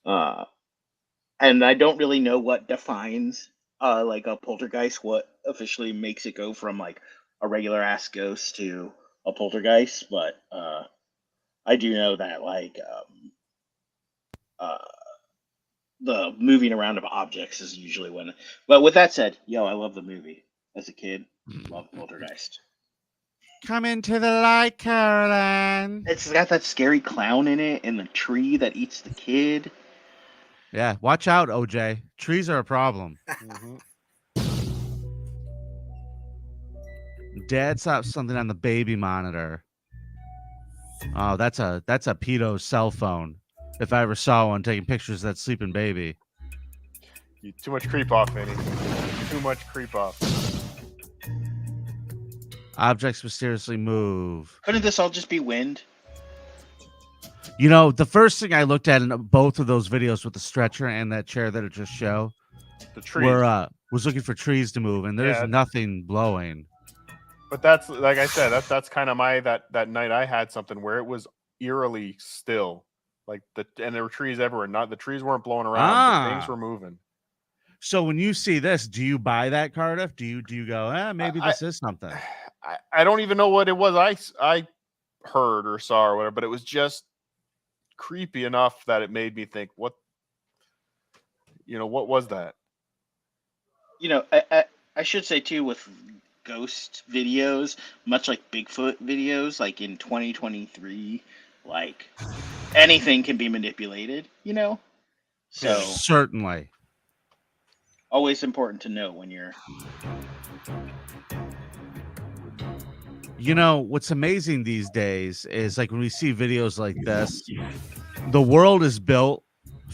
And I don't really know what defines like a poltergeist, what officially makes it go from like a regular ass ghost to a poltergeist, but I do know that like the moving around of objects is usually when. But with that said, I love the movie as a kid. Love Poltergeist.
Come into the light, Caroline.
It's got that scary clown in it and the tree that eats the kid.
Yeah, watch out, OJ. Trees are a problem.
Mm-hmm.
Dad saw something on the baby monitor. Oh, that's a pedo's cell phone. If I ever saw one taking pictures of that sleeping baby.
Too much creep off, Vinny. too much creep off.
Objects mysteriously move.
Couldn't this all just be wind?
You know, the first thing I looked at in both of those videos with the stretcher and that chair that it just showed,
The trees.
was looking for trees to move, and there's nothing blowing.
But that's, like I said, that's kind of that night I had something where it was eerily still, like and there were trees everywhere. Not the trees weren't blowing around, but things were moving.
So when you see this, do you buy that, Cardiff? Do you go, maybe this is something?
I don't even know what it was I heard or saw or whatever, but it was just creepy enough that it made me think, what was that?
I should say too, with ghost videos, much like Bigfoot videos, like in 2023, like anything can be manipulated, So
certainly.
Always important to know when you're.
What's amazing these days is like when we see videos like this, the world is built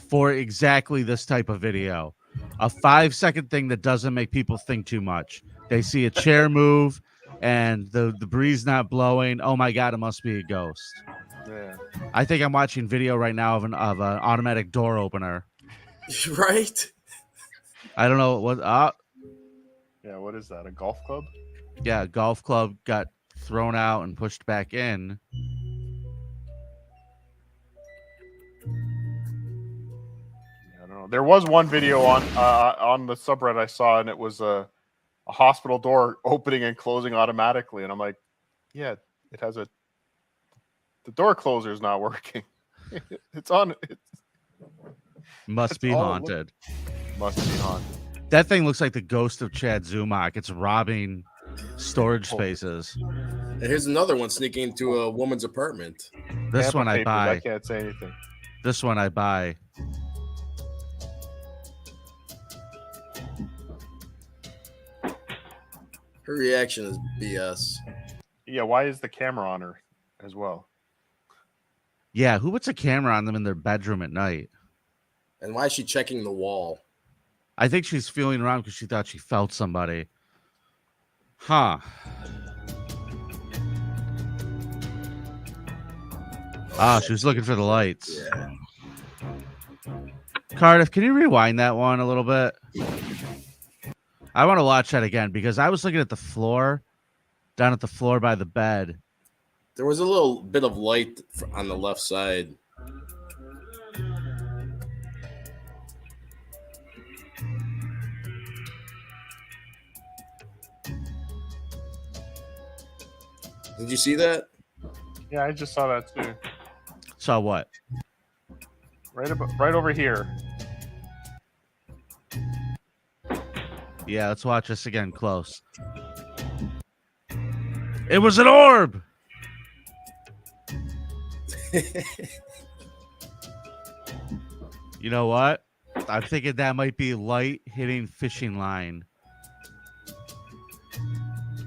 for exactly this type of video. A 5-second thing that doesn't make people think too much. They see a chair move and the breeze not blowing. Oh my God, it must be a ghost.
Yeah.
I think I'm watching video right now of an automatic door opener.
Right?
I don't know what.
Yeah, what is that? A golf club?
Yeah, a golf club got thrown out and pushed back in.
I don't know. There was one video on the subreddit I saw, and it was a hospital door opening and closing automatically, and I'm like, yeah, it has the door closer is not working. It's on.
Must be haunted.
Must be haunted.
That thing looks like the ghost of Chad Zumach. It's robbing storage spaces.
And here's another one sneaking into a woman's apartment.
This one I buy.
I can't say anything.
This one I buy.
Her reaction is BS.
Yeah, why is the camera on her as well?
Yeah, who puts a camera on them in their bedroom at night?
And why is she checking the wall?
I think she's feeling around because she thought she felt somebody. Huh. She was looking for the lights.
Yeah.
Cardiff, can you rewind that one a little bit? I want to watch that again because I was looking at the floor, down at the floor by the bed.
There was a little bit of light on the left side. Did you see that?
Yeah, I just saw that too.
Saw what?
Right over here.
Yeah, let's watch this again close. It was an orb. You know what? I'm thinking that might be light hitting fishing line.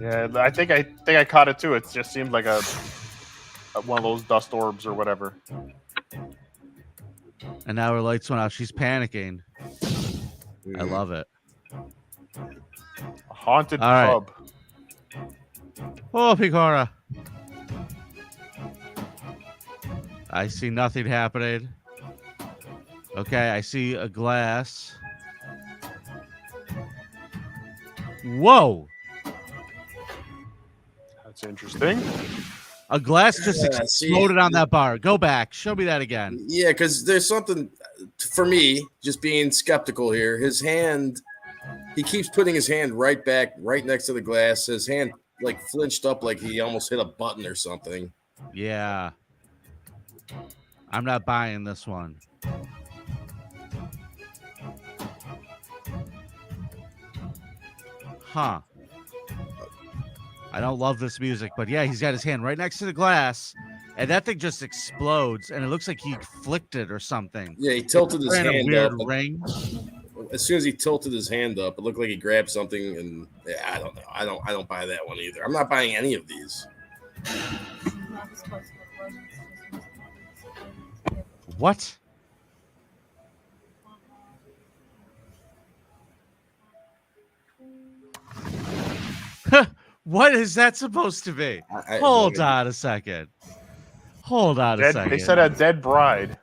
Yeah, I think I caught it too. It just seemed like a one of those dust orbs or whatever.
And now her lights went out. She's panicking. I love it.
A haunted
All
pub.
Right. Oh, Picora. I see nothing happening. Okay, I see a glass. Whoa.
That's interesting.
A glass just exploded on that bar. Go back. Show me that again.
Yeah, because there's something for me, just being skeptical here. His hand, he keeps putting his hand right back, right next to the glass. His hand like flinched up like he almost hit a button or something.
Yeah. I'm not buying this one. Huh. I don't love this music, but yeah, he's got his hand right next to the glass, and that thing just explodes, and it looks like he flicked it or something.
Yeah, he tilted his hand
weird
up.
Ring.
As soon as he tilted his hand up, it looked like he grabbed something, and yeah, I don't know. I don't buy that one either. I'm not buying any of these.
What? What is that supposed to be? Hold on a second. Hold on a second.
They said a dead bride.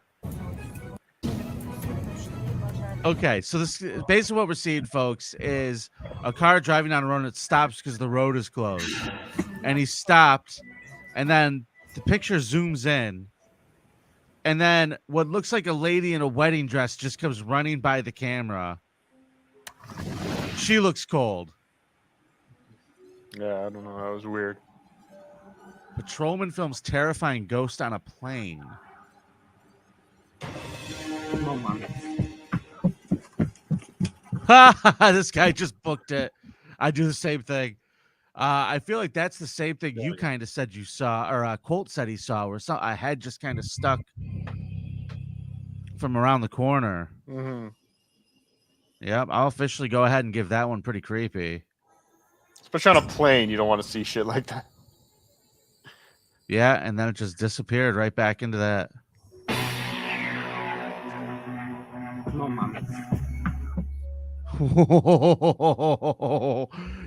Okay, so this basically what we're seeing, folks, is a car driving down a road that stops because the road is closed. And he stopped, and then the picture zooms in. And then what looks like a lady in a wedding dress just comes running by the camera. She looks cold.
Yeah, I don't know. That was weird.
Patrolman films terrifying ghost on a plane. This guy just booked it. I do the same thing. I feel like that's the same thing you kind of said you saw, or Colt said he saw, where a head just kind of stuck from around the corner.
Mm-hmm.
Yep, I'll officially go ahead and give that one pretty creepy.
Especially on a plane, you don't want to see shit like that.
Yeah, and then it just disappeared right back into that.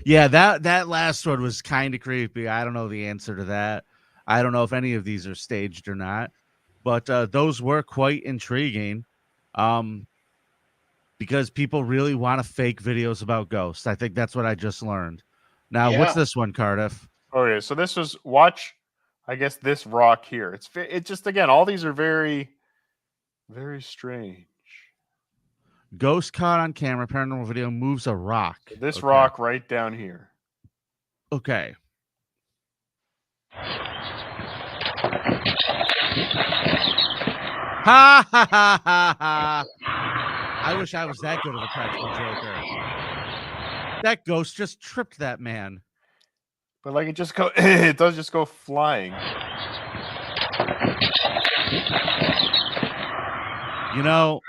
Yeah, that last one was kind of creepy. I don't know the answer to that. I don't know if any of these are staged or not, but those were quite intriguing. Because people really want to fake videos about ghosts. I think that's what I just learned. Now, what's this one, Cardiff?
Okay, so this was watch. I guess this rock here. It just again, all these are very, very strange.
Ghost caught on camera. Paranormal video moves a rock.
So this rock right down here.
Okay. Ha ha ha ha ha. I wish I was that good of a practical joker. That ghost just tripped that man.
But like it does just go flying.
You know,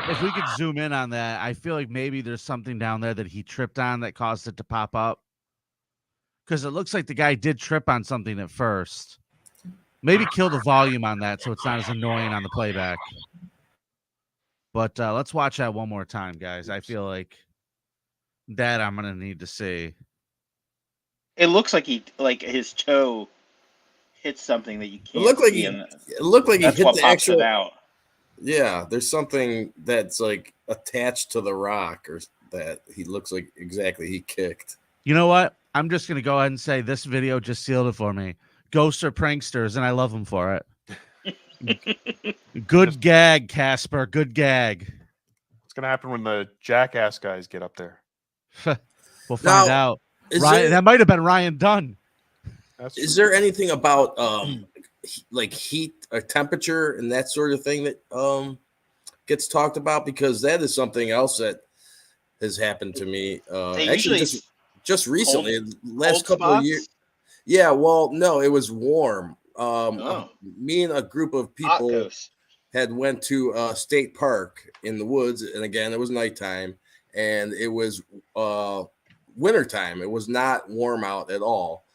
if we could zoom in on that, I feel like maybe there's something down there that he tripped on that caused it to pop up. Because it looks like the guy did trip on something at first. Maybe kill the volume on that so it's not as annoying on the playback. But let's watch that one more time, guys. I feel like that I'm going to need to see.
It looks like his toe hit something that you can't see.
It looked like he hit the actual.
Out.
Yeah, there's something that's like attached to the rock, or that he looks like exactly he kicked.
You know what? I'm just going to go ahead and say this video just sealed it for me. Ghosts are pranksters, and I love them for it. Good gag, Casper. Good gag.
What's going to happen when the jackass guys get up there?
We'll find out. Ryan, that might have been Ryan Dunn.
Is there anything about like heat or temperature and that sort of thing that gets talked about? Because that is something else that has happened to me. Actually, just recently, last couple of years. Yeah, well, no, it was warm. Me and a group of people had went to a state park in the woods, and again, it was nighttime, and it was wintertime. It was not warm out at all.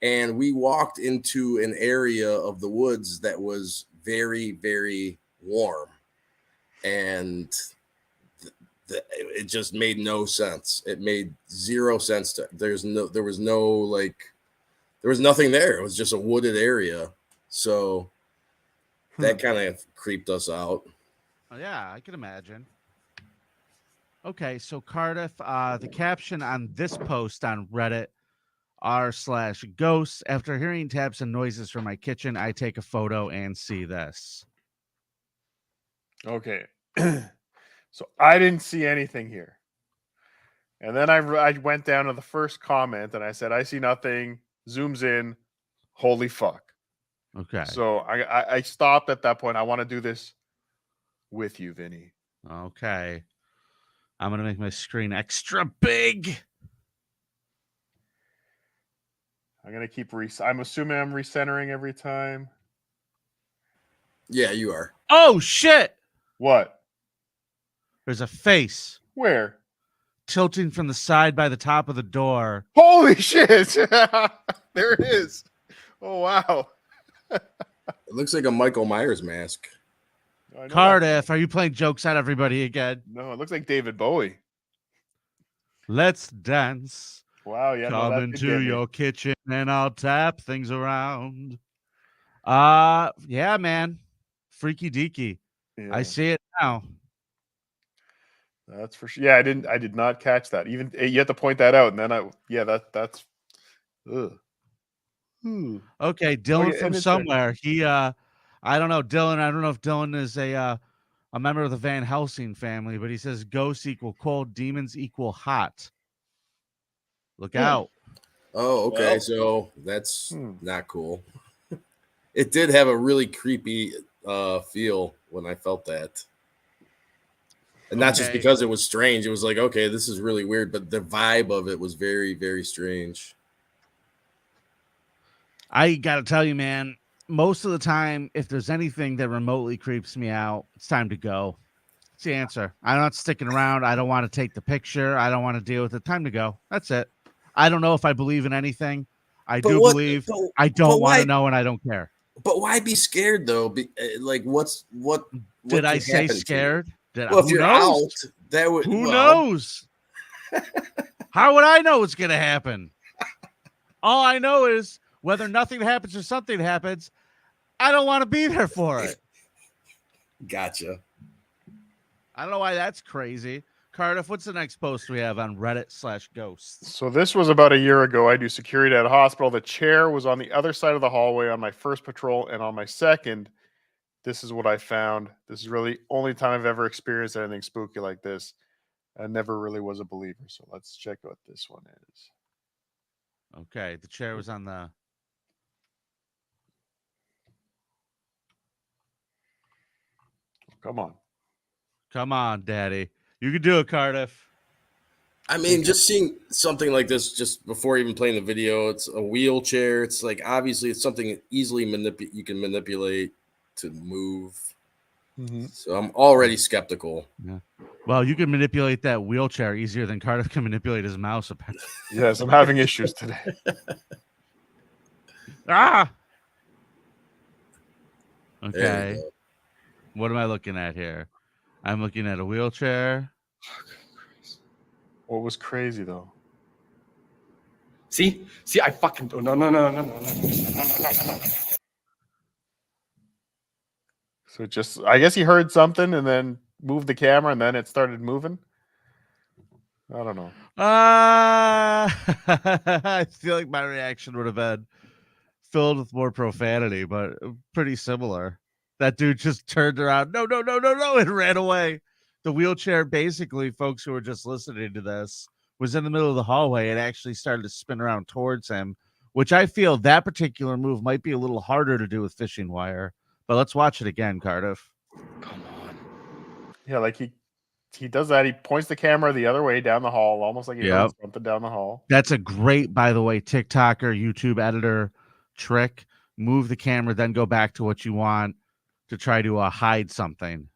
And we walked into an area of the woods that was very, very warm. And it just made no sense. It made zero sense. There was nothing there. It was just a wooded area. So that kind of creeped us out.
Oh, yeah, I can imagine. Okay, so Cardiff, the caption on this post on Reddit r/ghosts. After hearing taps and noises from my kitchen, I take a photo and see this.
Okay. So I didn't see anything here. And then I went down to the first comment and I said, I see nothing. Zooms in. Holy fuck.
Okay.
So I stopped at that point. I want to do this with you, Vinny.
Okay. I'm going to make my screen extra big.
I'm going to keep I'm assuming I'm recentering every time.
Yeah, you are.
Oh, shit.
What?
There's a face.
Where?
Tilting from the side by the top of the door.
Holy shit. There it is. Oh, wow.
It looks like a Michael Myers mask.
Cardiff, are you playing jokes on everybody again?
No, it looks like David Bowie.
Let's dance.
Wow, yeah.
Come
no, that did
into
get me.
your kitchen and I'll tap things around. Yeah, man. Freaky deaky.
Yeah.
I see it now.
That's for sure. Yeah, I did not catch that. Even you have to point that out, and then that's ugh.
Okay, Dylan
Okay,
from
and it's there.
somewhere. He I don't know, Dylan. I don't know if Dylan is a member of the Van Helsing family, but he says ghosts equal cold, demons equal hot. Look out.
Oh, okay.
Well,
so that's not cool. It did have a really creepy feel when I felt that. And not just because it was strange. It was like, okay, this is really weird, but the vibe of it was very, very strange.
I got to tell you, man, most of the time, if there's anything that remotely creeps me out, it's time to go. It's the answer. I'm not sticking around. I don't want to take the picture. I don't want to deal with it. Time to go. That's it. I don't know if I believe in anything. I do believe. I don't want to know, and I don't care.
But why be scared though? Like, what
did I say scared?
Well, if you're out, that would.
Who knows? How would I know what's going to happen? All I know is whether nothing happens or something happens, I don't want to be there for it.
Gotcha.
I don't know why that's crazy. Cardiff, what's the next post we have on Reddit/ghosts?
So this was about a year ago. I do security at a hospital. The chair was on the other side of the hallway on my first patrol, and on my second, this is what I found. This is really only time I've ever experienced anything spooky like this. I never really was a believer. So let's check what this one is.
Okay, the chair was on the...
Come on.
Come on, Daddy. You can do it, Cardiff.
I mean, just seeing something like this just before even playing the video, it's a wheelchair. It's like, obviously, it's something easily you can manipulate to move. Mm-hmm. So I'm already skeptical.
Yeah. Well, you can manipulate that wheelchair easier than Cardiff can manipulate his mouse, apparently.
Yes, I'm having issues today.
Okay. What am I looking at here? I'm looking at a wheelchair.
What was crazy though?
See, I fucking no.
So just, I guess he heard something and then moved the camera and then it started moving. I don't know.
I feel like my reaction would have been filled with more profanity, but pretty similar. That dude just turned around, no, and ran away. The wheelchair, basically, folks who were just listening to this, was in the middle of the hallway and actually started to spin around towards him, which I feel that particular move might be a little harder to do with fishing wire. But let's watch it again, Cardiff.
Come on.
Yeah, like he does that. He points the camera the other way down the hall, almost like he heard something down the hall.
That's a great, by the way, TikToker, YouTube editor trick. Move the camera, then go back to what you want to try to hide something.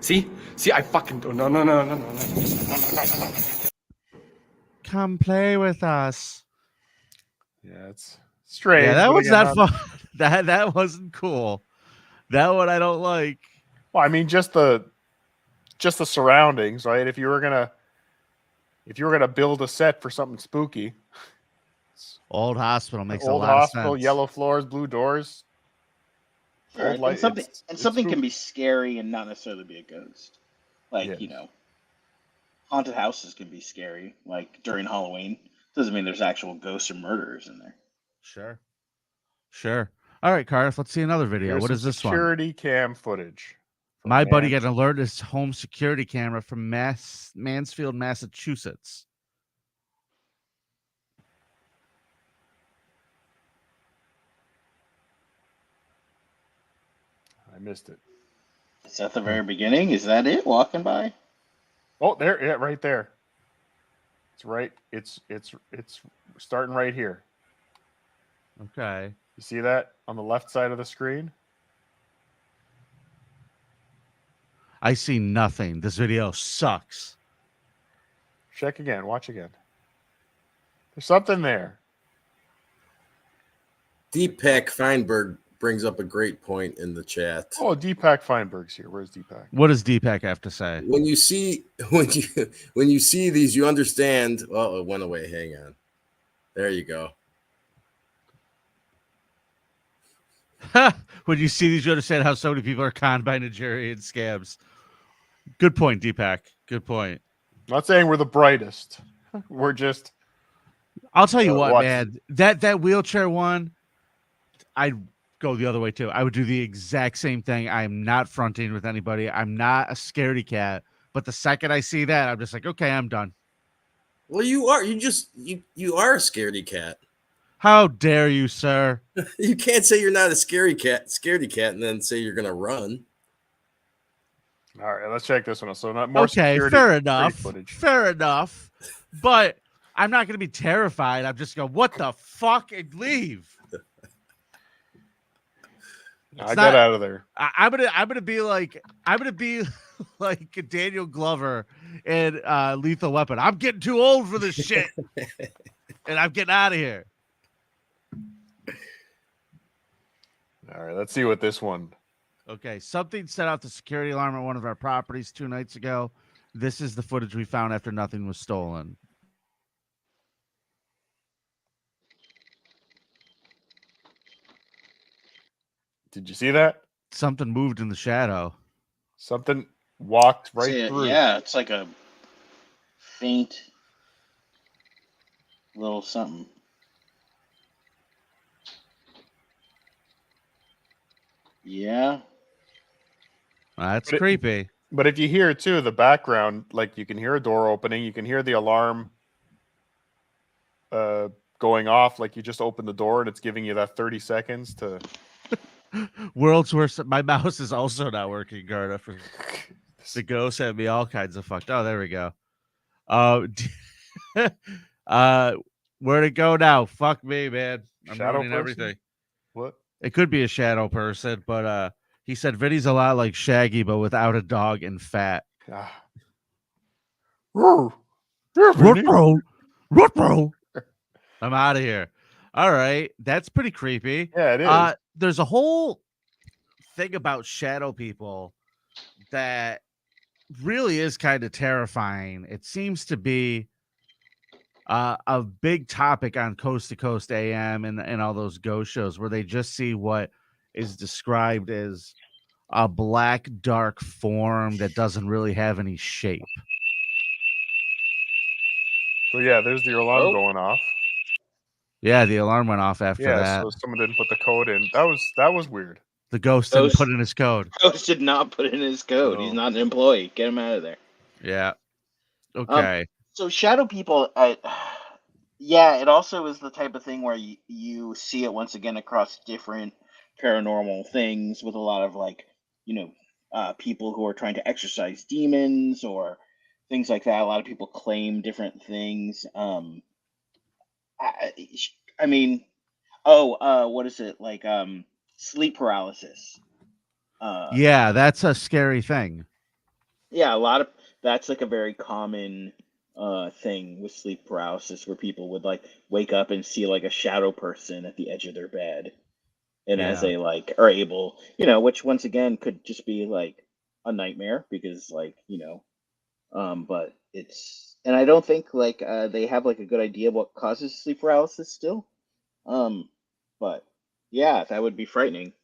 See, I fucking no.
Come play with us.
Yeah, it's strange.
Yeah, that was not fun. That wasn't cool. That one I don't like.
Well, I mean, just the surroundings, right? If you were gonna build a set for something spooky,
old hospital makes a
old
lot
hospital,
of sense.
Yellow floors, blue doors.
Sure. And something can be scary and not necessarily be a ghost. Like, you know, haunted houses can be scary, like during Halloween. Doesn't mean there's actual ghosts or murderers in there.
Sure. All right, Cardiff, let's see another video.
Here's
what is this
security cam footage.
My buddy got an alert his home security camera from Mansfield, Massachusetts.
I missed it.
Is that the very beginning? Is that it? Walking by?
Oh, there, yeah, right there. It's right. It's starting right here.
Okay.
You see that on the left side of the screen?
I see nothing. This video sucks.
Check again. Watch again. There's something there.
Deepak Feinberg brings up a great point in the chat.
Oh, Deepak Feinberg's here. Where's Deepak?
What does Deepak have to say?
When you see these, you understand. Oh, it went away. Hang on. There you go.
When you see these, you understand how so many people are conned by Nigerian scams. Good point, Deepak. Good point.
I'm not saying we're the brightest. We're just.
I'll tell you what, man. That wheelchair one, I'd go the other way too. I would do the exact same thing. I'm not fronting with anybody. I'm not a scaredy cat. But the second I see that, I'm just like, okay, I'm done.
Well, you are. You are a scaredy cat.
How dare you, sir?
You can't say you're not a scaredy cat, and then say you're gonna run.
All right, let's check this one out. So not more.
Okay, fair enough. Fair enough. But I'm not gonna be terrified. I'm just going, what the fuck, and leave.
I got out of there.
I'm gonna be like Daniel Glover in Lethal Weapon. I'm getting too old for this shit, and I'm getting out of here.
All right, let's see what this one.
Okay, something set off the security alarm at one of our properties 2 nights ago. This is the footage we found after nothing was stolen.
Did you see that?
Something moved in the shadow.
Something walked right through.
Yeah, it's like a faint little something. Yeah.
That's creepy.
But if you hear too, the background, like you can hear a door opening, you can hear the alarm going off, like you just opened the door and it's giving you that 30 seconds to.
World's worst. My mouse is also not working, Garda. The ghost had me all kinds of fucked. Oh, there we go. Where'd it go now? Fuck me, man. I'm ruining everything.
What?
It could be a shadow person, but he said Vinny's a lot like Shaggy, but without a dog and fat.
Ruh-roh.
I'm out of here. All right. That's pretty creepy.
Yeah, it is.
There's a whole thing about shadow people that really is kind of terrifying. It seems to be a big topic on Coast to Coast AM and all those ghost shows where they just see what is described as a black, dark form that doesn't really have any shape.
So yeah, there's the alarm going off.
Yeah, the alarm went off after that.
So someone didn't put the code in. That was weird.
The ghost didn't put in his code.
Ghost did not put in his code. No. He's not an employee. Get him out of there.
Yeah. Okay.
So shadow people, yeah, it also is the type of thing where you see it once again across different paranormal things with a lot of people who are trying to exorcise demons or things like that. A lot of people claim different things. What is it like? Sleep paralysis.
Yeah, that's a scary thing.
Yeah, that's like a very common thing with sleep paralysis, where people would like wake up and see like a shadow person at the edge of their bed, and as they like are able, which once again could just be like a nightmare because but it's, and I don't think like they have like a good idea of what causes sleep paralysis still, but yeah, that would be frightening,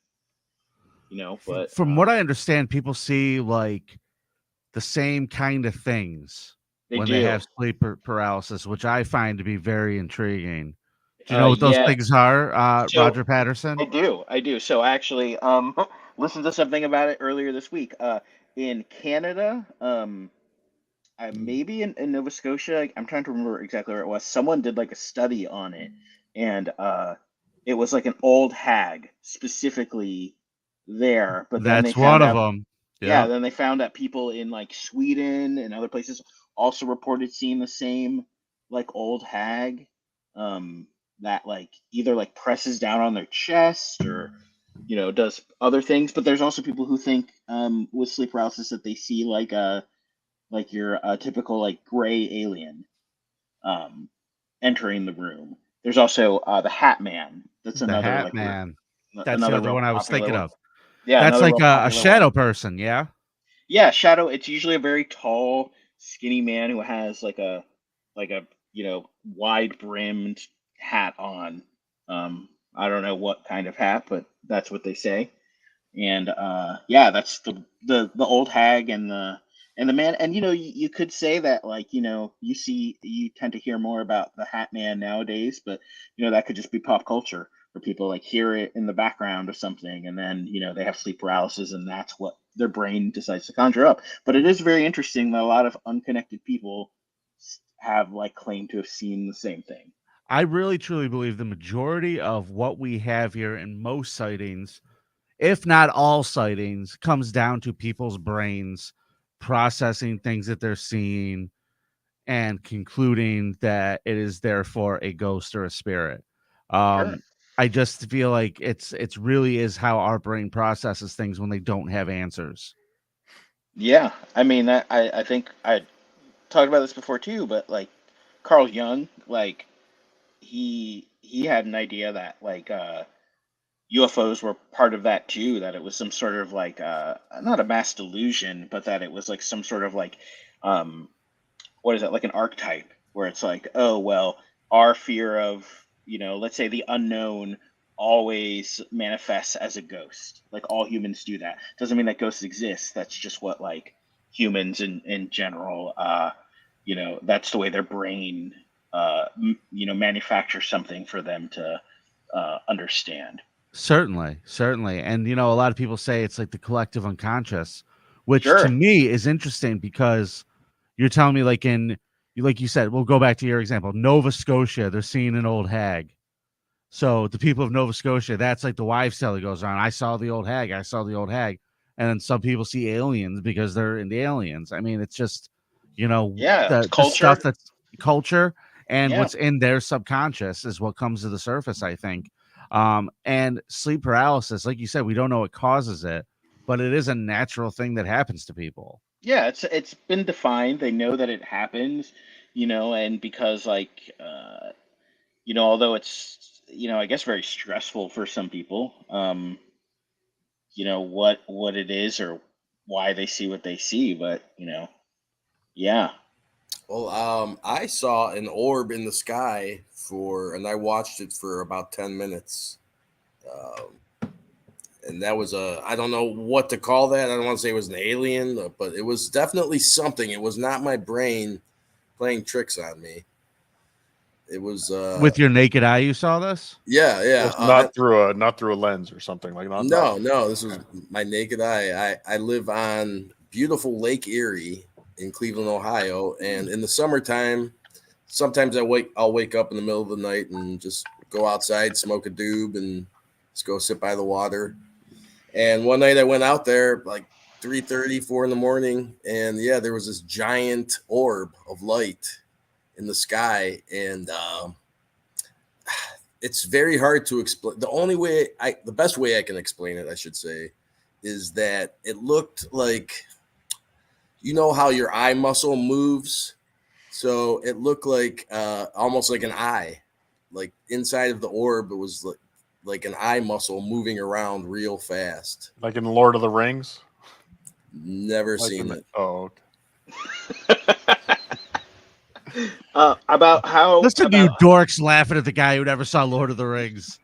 but
from what I understand, people see like the same kind of things when they have sleep paralysis, which I find to be very intriguing. Do you know what those things are, Roger Patterson?
I do. So I actually listened to something about it earlier this week. In Canada, maybe in Nova Scotia, I'm trying to remember exactly where it was. Someone did like a study on it, and it was like an old hag specifically there. But then
that's one of them.
Yeah, then they found that people in like Sweden and other places also reported seeing the same like old hag that like either like presses down on their chest or does other things. But there's also people who think with sleep paralysis that they see like your typical like gray alien entering the room. There's also the Hat Man. That's another
Hat Man. That's the other one I was thinking of.
Yeah,
that's like a shadow
one.
person. Yeah.
Yeah, shadow. It's usually a very tall, skinny man who has like a wide brimmed hat on. I don't know what kind of hat, but that's what they say. And yeah, that's the old hag and the man. And you could say that, like, you tend to hear more about the hat man nowadays, but that could just be pop culture where people like hear it in the background of something, and then they have sleep paralysis, and that's what their brain decides to conjure up. But it is very interesting that a lot of unconnected people have like claimed to have seen the same thing.
I really truly believe the majority of what we have here in most sightings, if not all sightings, comes down to people's brains processing things that they're seeing and concluding that it is therefore a ghost or a spirit.
Sure.
I just feel like it's really is how our brain processes things when they don't have answers.
Yeah, I mean, I think I talked about this before too, but like Carl Jung, like he had an idea that like UFOs were part of that too, that it was some sort of like not a mass delusion, but that it was like some sort of like um what is it, like an archetype where it's like, oh well, our fear of, let's say the unknown always manifests as a ghost. Like all humans do that. Doesn't mean that ghosts exist. That's just what like humans in general that's the way their brain manufactures something for them to understand.
Certainly. And a lot of people say it's like the collective unconscious, which to
Sure.
me is interesting because you're telling me like like you said, we'll go back to your example, Nova Scotia, they're seeing an old hag. So the people of Nova Scotia, that's like the wives' tale that goes on. I saw the old hag. And then some people see aliens because they're into aliens. I mean, it's just,
It's
the stuff
culture.
that's culture and
Yeah.
what's in their subconscious is what comes to the surface, I think. And sleep paralysis, like you said, we don't know what causes it, but it is a natural thing that happens to people.
Yeah, it's been defined. They know that it happens, and because like although it's I guess very stressful for some people, what it is or why they see what they see, but yeah.
Well, I saw an orb in the sky and I watched it for about 10 minutes. And that was I don't know what to call that. I don't want to say it was an alien, but it was definitely something. It was not my brain playing tricks on me. It was
with your naked eye. You saw this?
Yeah.
Not through a lens or something like that.
No. This was my naked eye. I live on beautiful Lake Erie in Cleveland, Ohio, and in the summertime, sometimes I'll wake up in the middle of the night and just go outside, smoke a doob, and just go sit by the water. And one night I went out there like 3:30, 4 in the morning, and yeah, there was this giant orb of light in the sky, and it's very hard to explain. The best way I can explain it, I should say, is that it looked like, how your eye muscle moves. So it looked like almost like an eye, like inside of the orb. It was like an eye muscle moving around real fast.
Like in Lord of the Rings?
Never seen it.
Oh,
okay. About how
listen to you dorks laughing at the guy who never saw Lord of the Rings.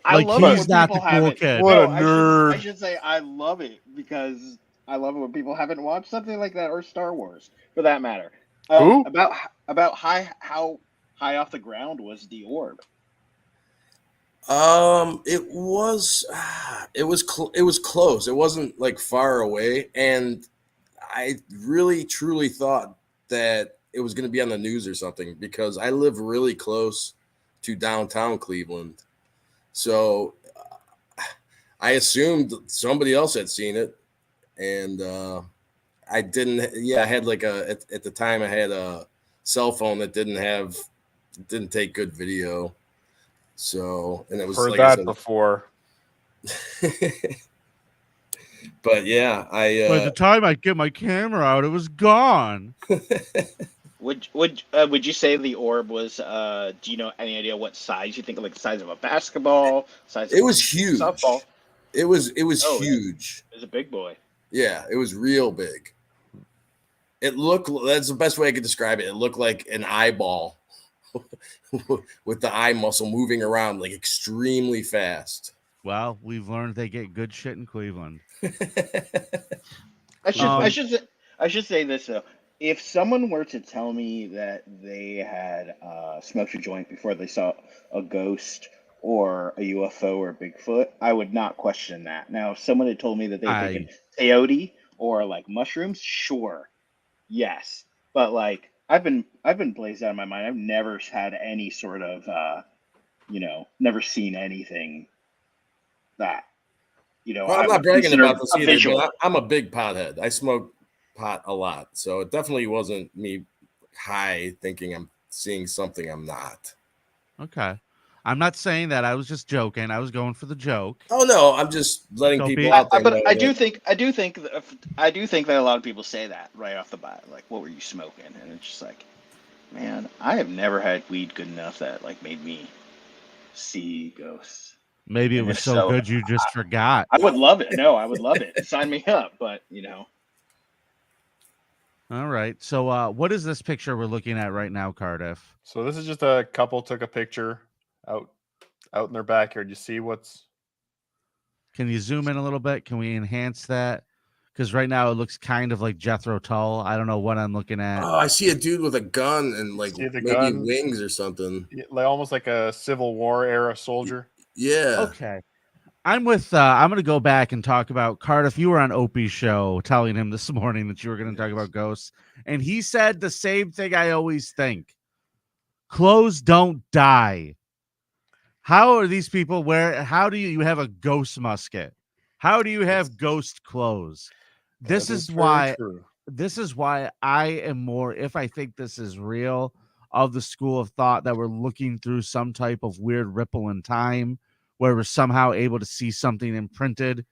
I love
he's
it when
not
people
the cool
haven't.
kid.
What a nerd.
I should say I love it because I love it when people haven't watched something like that, or Star Wars for that matter.
Who?
About how high off the ground was the orb?
It was close. It wasn't like far away, and I really truly thought that it was going to be on the news or something because I live really close to downtown Cleveland. So I assumed somebody else had seen it, and I didn't. Yeah, I had like at the time I had a cell phone that didn't take good video. So, and it was
heard
like
that before.
But yeah,
by the time I get my camera out, it was gone.
Would you say the orb was? Do you know any idea what size you think? Like the size of a basketball, size of
It was huge.
softball.
It was
Oh,
huge.
It was a big boy.
Yeah, it was real big. It looked. That's the best way I could describe it. It looked like an eyeball with the eye muscle moving around like extremely fast.
Well, we've learned they get good shit in Cleveland.
I should say this though. If someone were to tell me that they had smoked a joint before they saw a ghost or a UFO or Bigfoot, I would not question that. Now, if someone had told me that they had taken peyote or like mushrooms, sure, yes. But like I've been blazed out of my mind. I've never had any sort of never seen anything that
Well, I'm not bragging about this either, but I'm a big pothead. I smoke pot a lot, so it definitely wasn't me high thinking I'm seeing something I'm not.
Okay, I'm not saying that. I was just joking. I was going for the joke.
Oh no, I'm just letting people out there.
But I do think that a lot of people say that right off the bat. Like, what were you smoking? And it's just like, man, I have never had weed good enough that like made me see ghosts.
Maybe it was so good you just forgot.
I would love it. No, I would love it. Sign me up. But
All right. So what is this picture we're looking at right now, Cardiff?
So this is just a couple took a picture out in their backyard. You see what's...
Can you zoom in a little bit? Can we enhance that? Because right now it looks kind of like Jethro Tull. I don't know what I'm looking at.
Oh, I see a dude with a gun and like maybe wings or something.
Like almost like a Civil War era soldier.
Yeah.
Okay. I'm going to go back and talk about Cardiff. You were on Opie's show telling him this morning that you were going to talk about ghosts. And he said the same thing I always think. Clothes don't die. How are these people how do you have a ghost musket? How do you have ghost clothes? This is why I am more, if I think this is real, of the school of thought that we're looking through some type of weird ripple in time where we're somehow able to see something imprinted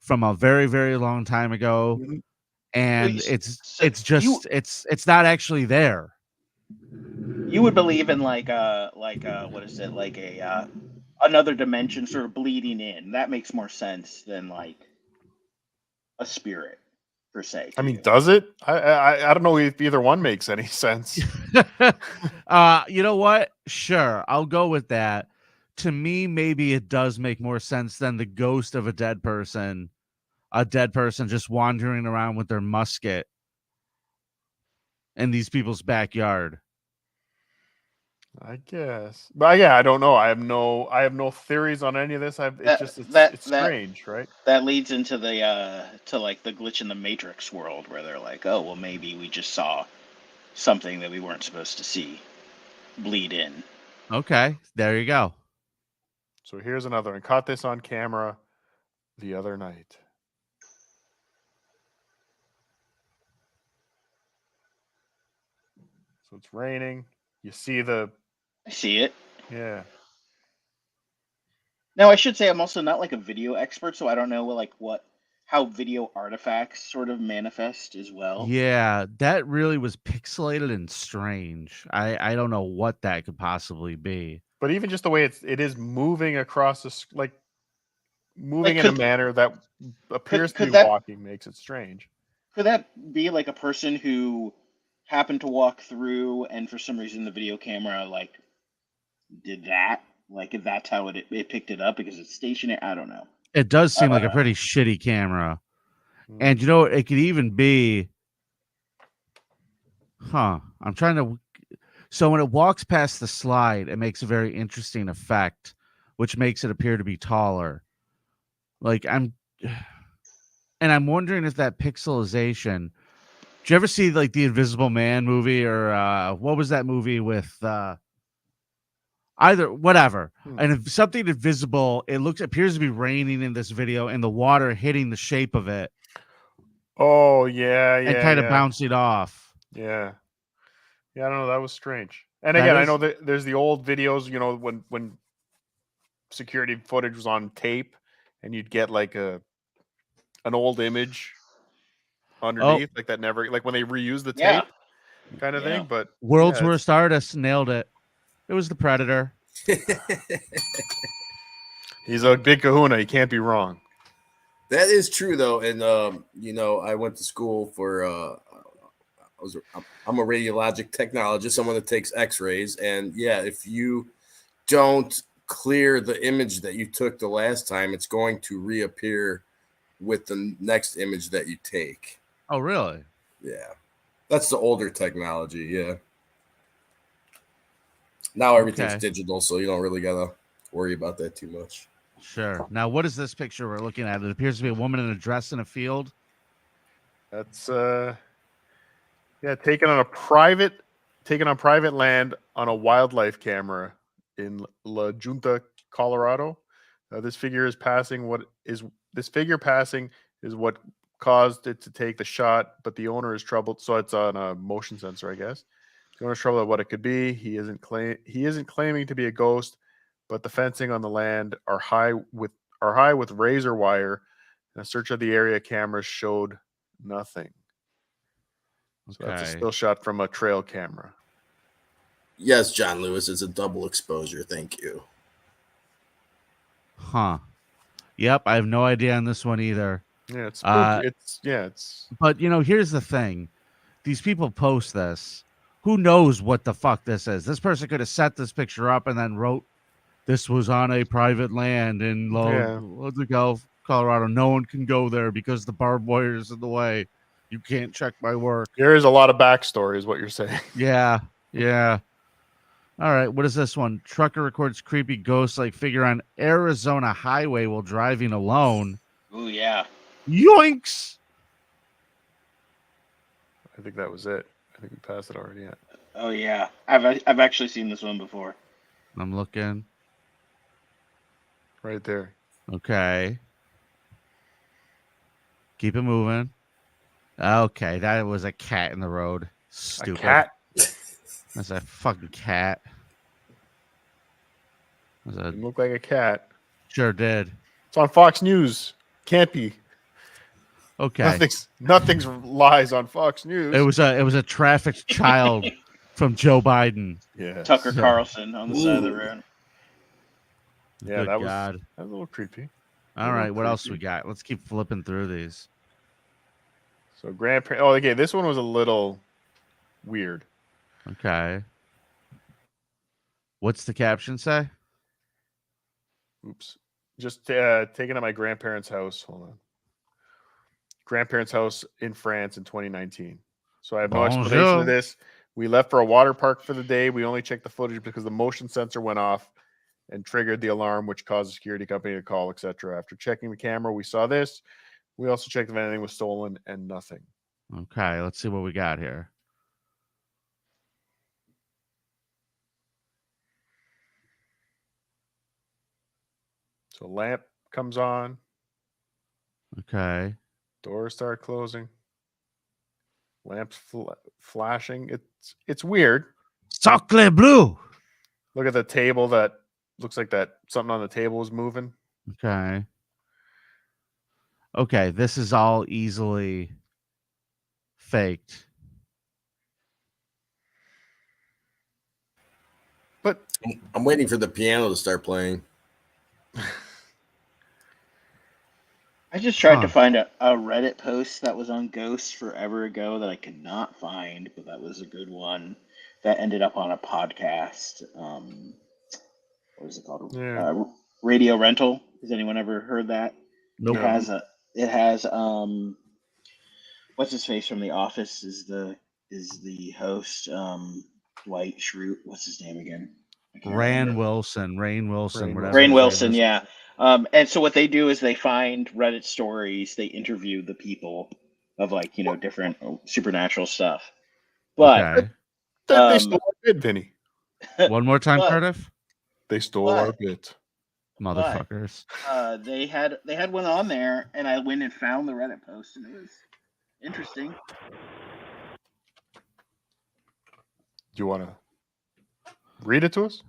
from a very, very long time ago. Mm-hmm. And it's not actually there.
You would believe in what is it? Like a another dimension sort of bleeding in. That makes more sense than like a spirit per se.
I mean, does it? I don't know if either one makes any sense.
You know what? Sure, I'll go with that. To me, maybe it does make more sense than the ghost of a dead person just wandering around with their musket in these people's backyard.
I guess, but yeah, I don't know. I have no theories on any of this. It's strange, right?
That leads into the to like the glitch in the Matrix world where they're like, oh well, maybe we just saw something that we weren't supposed to see bleed in.
Okay, there you go.
So here's another one. Caught this on camera the other night. So it's raining. You see
I see it.
Yeah.
Now I should say I'm also not like a video expert, so I don't know how video artifacts sort of manifest as well.
Yeah, that really was pixelated and strange. I don't know what that could possibly be.
But even just the way it is moving across moving in a manner that appears to be walking makes it strange.
Could that be like a person who happened to walk through and for some reason the video camera did that? Like if that's how it picked it up because it's stationary? I don't know.
It does seem like a pretty shitty camera. And it could even be I'm trying to. So when it walks past the slide, it makes a very interesting effect, which makes it appear to be taller. I'm wondering if that pixelization. Did you ever see like the Invisible Man movie or what was that movie with whatever? And if something invisible, it appears to be raining in this video and the water hitting the shape of it.
Oh yeah,
and kind of bouncing off.
Yeah. Yeah, I don't know. That was strange. And again, I know that there's the old videos, when security footage was on tape and you'd get like an old image underneath, like that never, like when they reuse the tape. kind of thing. But
World's Worst Artist nailed it. It was the Predator.
He's a big kahuna. He can't be wrong.
That is true, though. And, I went to school for, I'm a radiologic technologist, someone that takes x-rays. And yeah, if you don't clear the image that you took the last time, it's going to reappear with the next image that you take.
Oh, really?
Yeah. That's the older technology. Yeah. Now everything's digital, so you don't really got to worry about that too much.
Sure. Now, what is this picture we're looking at? It appears to be a woman in a dress in a field.
That's taken on private land on a wildlife camera in La Junta, Colorado. This figure passing is what caused it to take the shot, but the owner is troubled. So it's on a motion sensor, I guess. The owner's troubled at what it could be. He isn't claiming to be a ghost, but the fencing on the land are high with razor wire, and a search of the area cameras showed nothing. So that's a still shot from a trail camera.
Yes, John Lewis, it's a double exposure. Thank you.
Huh. Yep, I have no idea on this one either.
Yeah, it's
But here's the thing. These people post this. Who knows what the fuck this is? This person could have set this picture up and then wrote, "This was on a private land in Colorado. No one can go there because the barbed wire is in the way. You can't check my work."
There is a lot of backstory, is what you're saying.
Yeah. All right, what is this one? Trucker records creepy ghost-like figure on Arizona highway while driving alone.
Oh yeah.
Yoinks!
I think that was it. I think we passed it already. Yeah.
Oh yeah. I've actually seen this one before.
I'm looking.
Right there.
Okay. Keep it moving. Okay, that was a cat in the road. Stupid.
A cat?
That's a fucking cat.
It looked like a cat.
Sure did.
It's on Fox News. Can't be.
Okay.
Nothing's lies on Fox News.
It was a trafficked child from Joe Biden.
Yeah.
Tucker Carlson on the side of the road.
Yeah,
that
was a little creepy.
All right, what else we got? Let's keep flipping through these.
So grandparent. Oh, okay. This one was a little weird.
Okay. What's the caption say?
Oops. Just taken at my grandparents' house. Hold on. Grandparents' house in France in 2019. So I have no explanation of this. We left for a water park for the day. We only checked the footage because the motion sensor went off and triggered the alarm, which caused the security company to call, etc. After checking the camera, we saw this. We also checked if anything was stolen, and nothing.
Okay, let's see what we got here.
So lamp comes on.
Okay.
Doors start closing. Lamps flashing. It's weird.
Sacre bleu.
Look at the table. That looks like that something on the table is moving.
Okay, this is all easily faked.
But
I'm waiting for the piano to start playing.
I just tried to find a Reddit post that was on Ghosts forever ago that I could not find, but that was a good one that ended up on a podcast. What is it called?
Yeah.
Radio Rental. Has anyone ever heard that?
Nope.
It has what's his face from The Office is the host. Dwight Schrute. What's his name again?
Rainn Wilson, whatever.
Rainn Wilson, yeah. And so what they do is they find Reddit stories, they interview the people of different supernatural stuff. But
they stole our bit, Vinny.
One more time, Cardiff.
They stole our bit.
Motherfuckers.
They had one on there, and I went and found the Reddit post, and it was interesting.
Do you want to read it to us?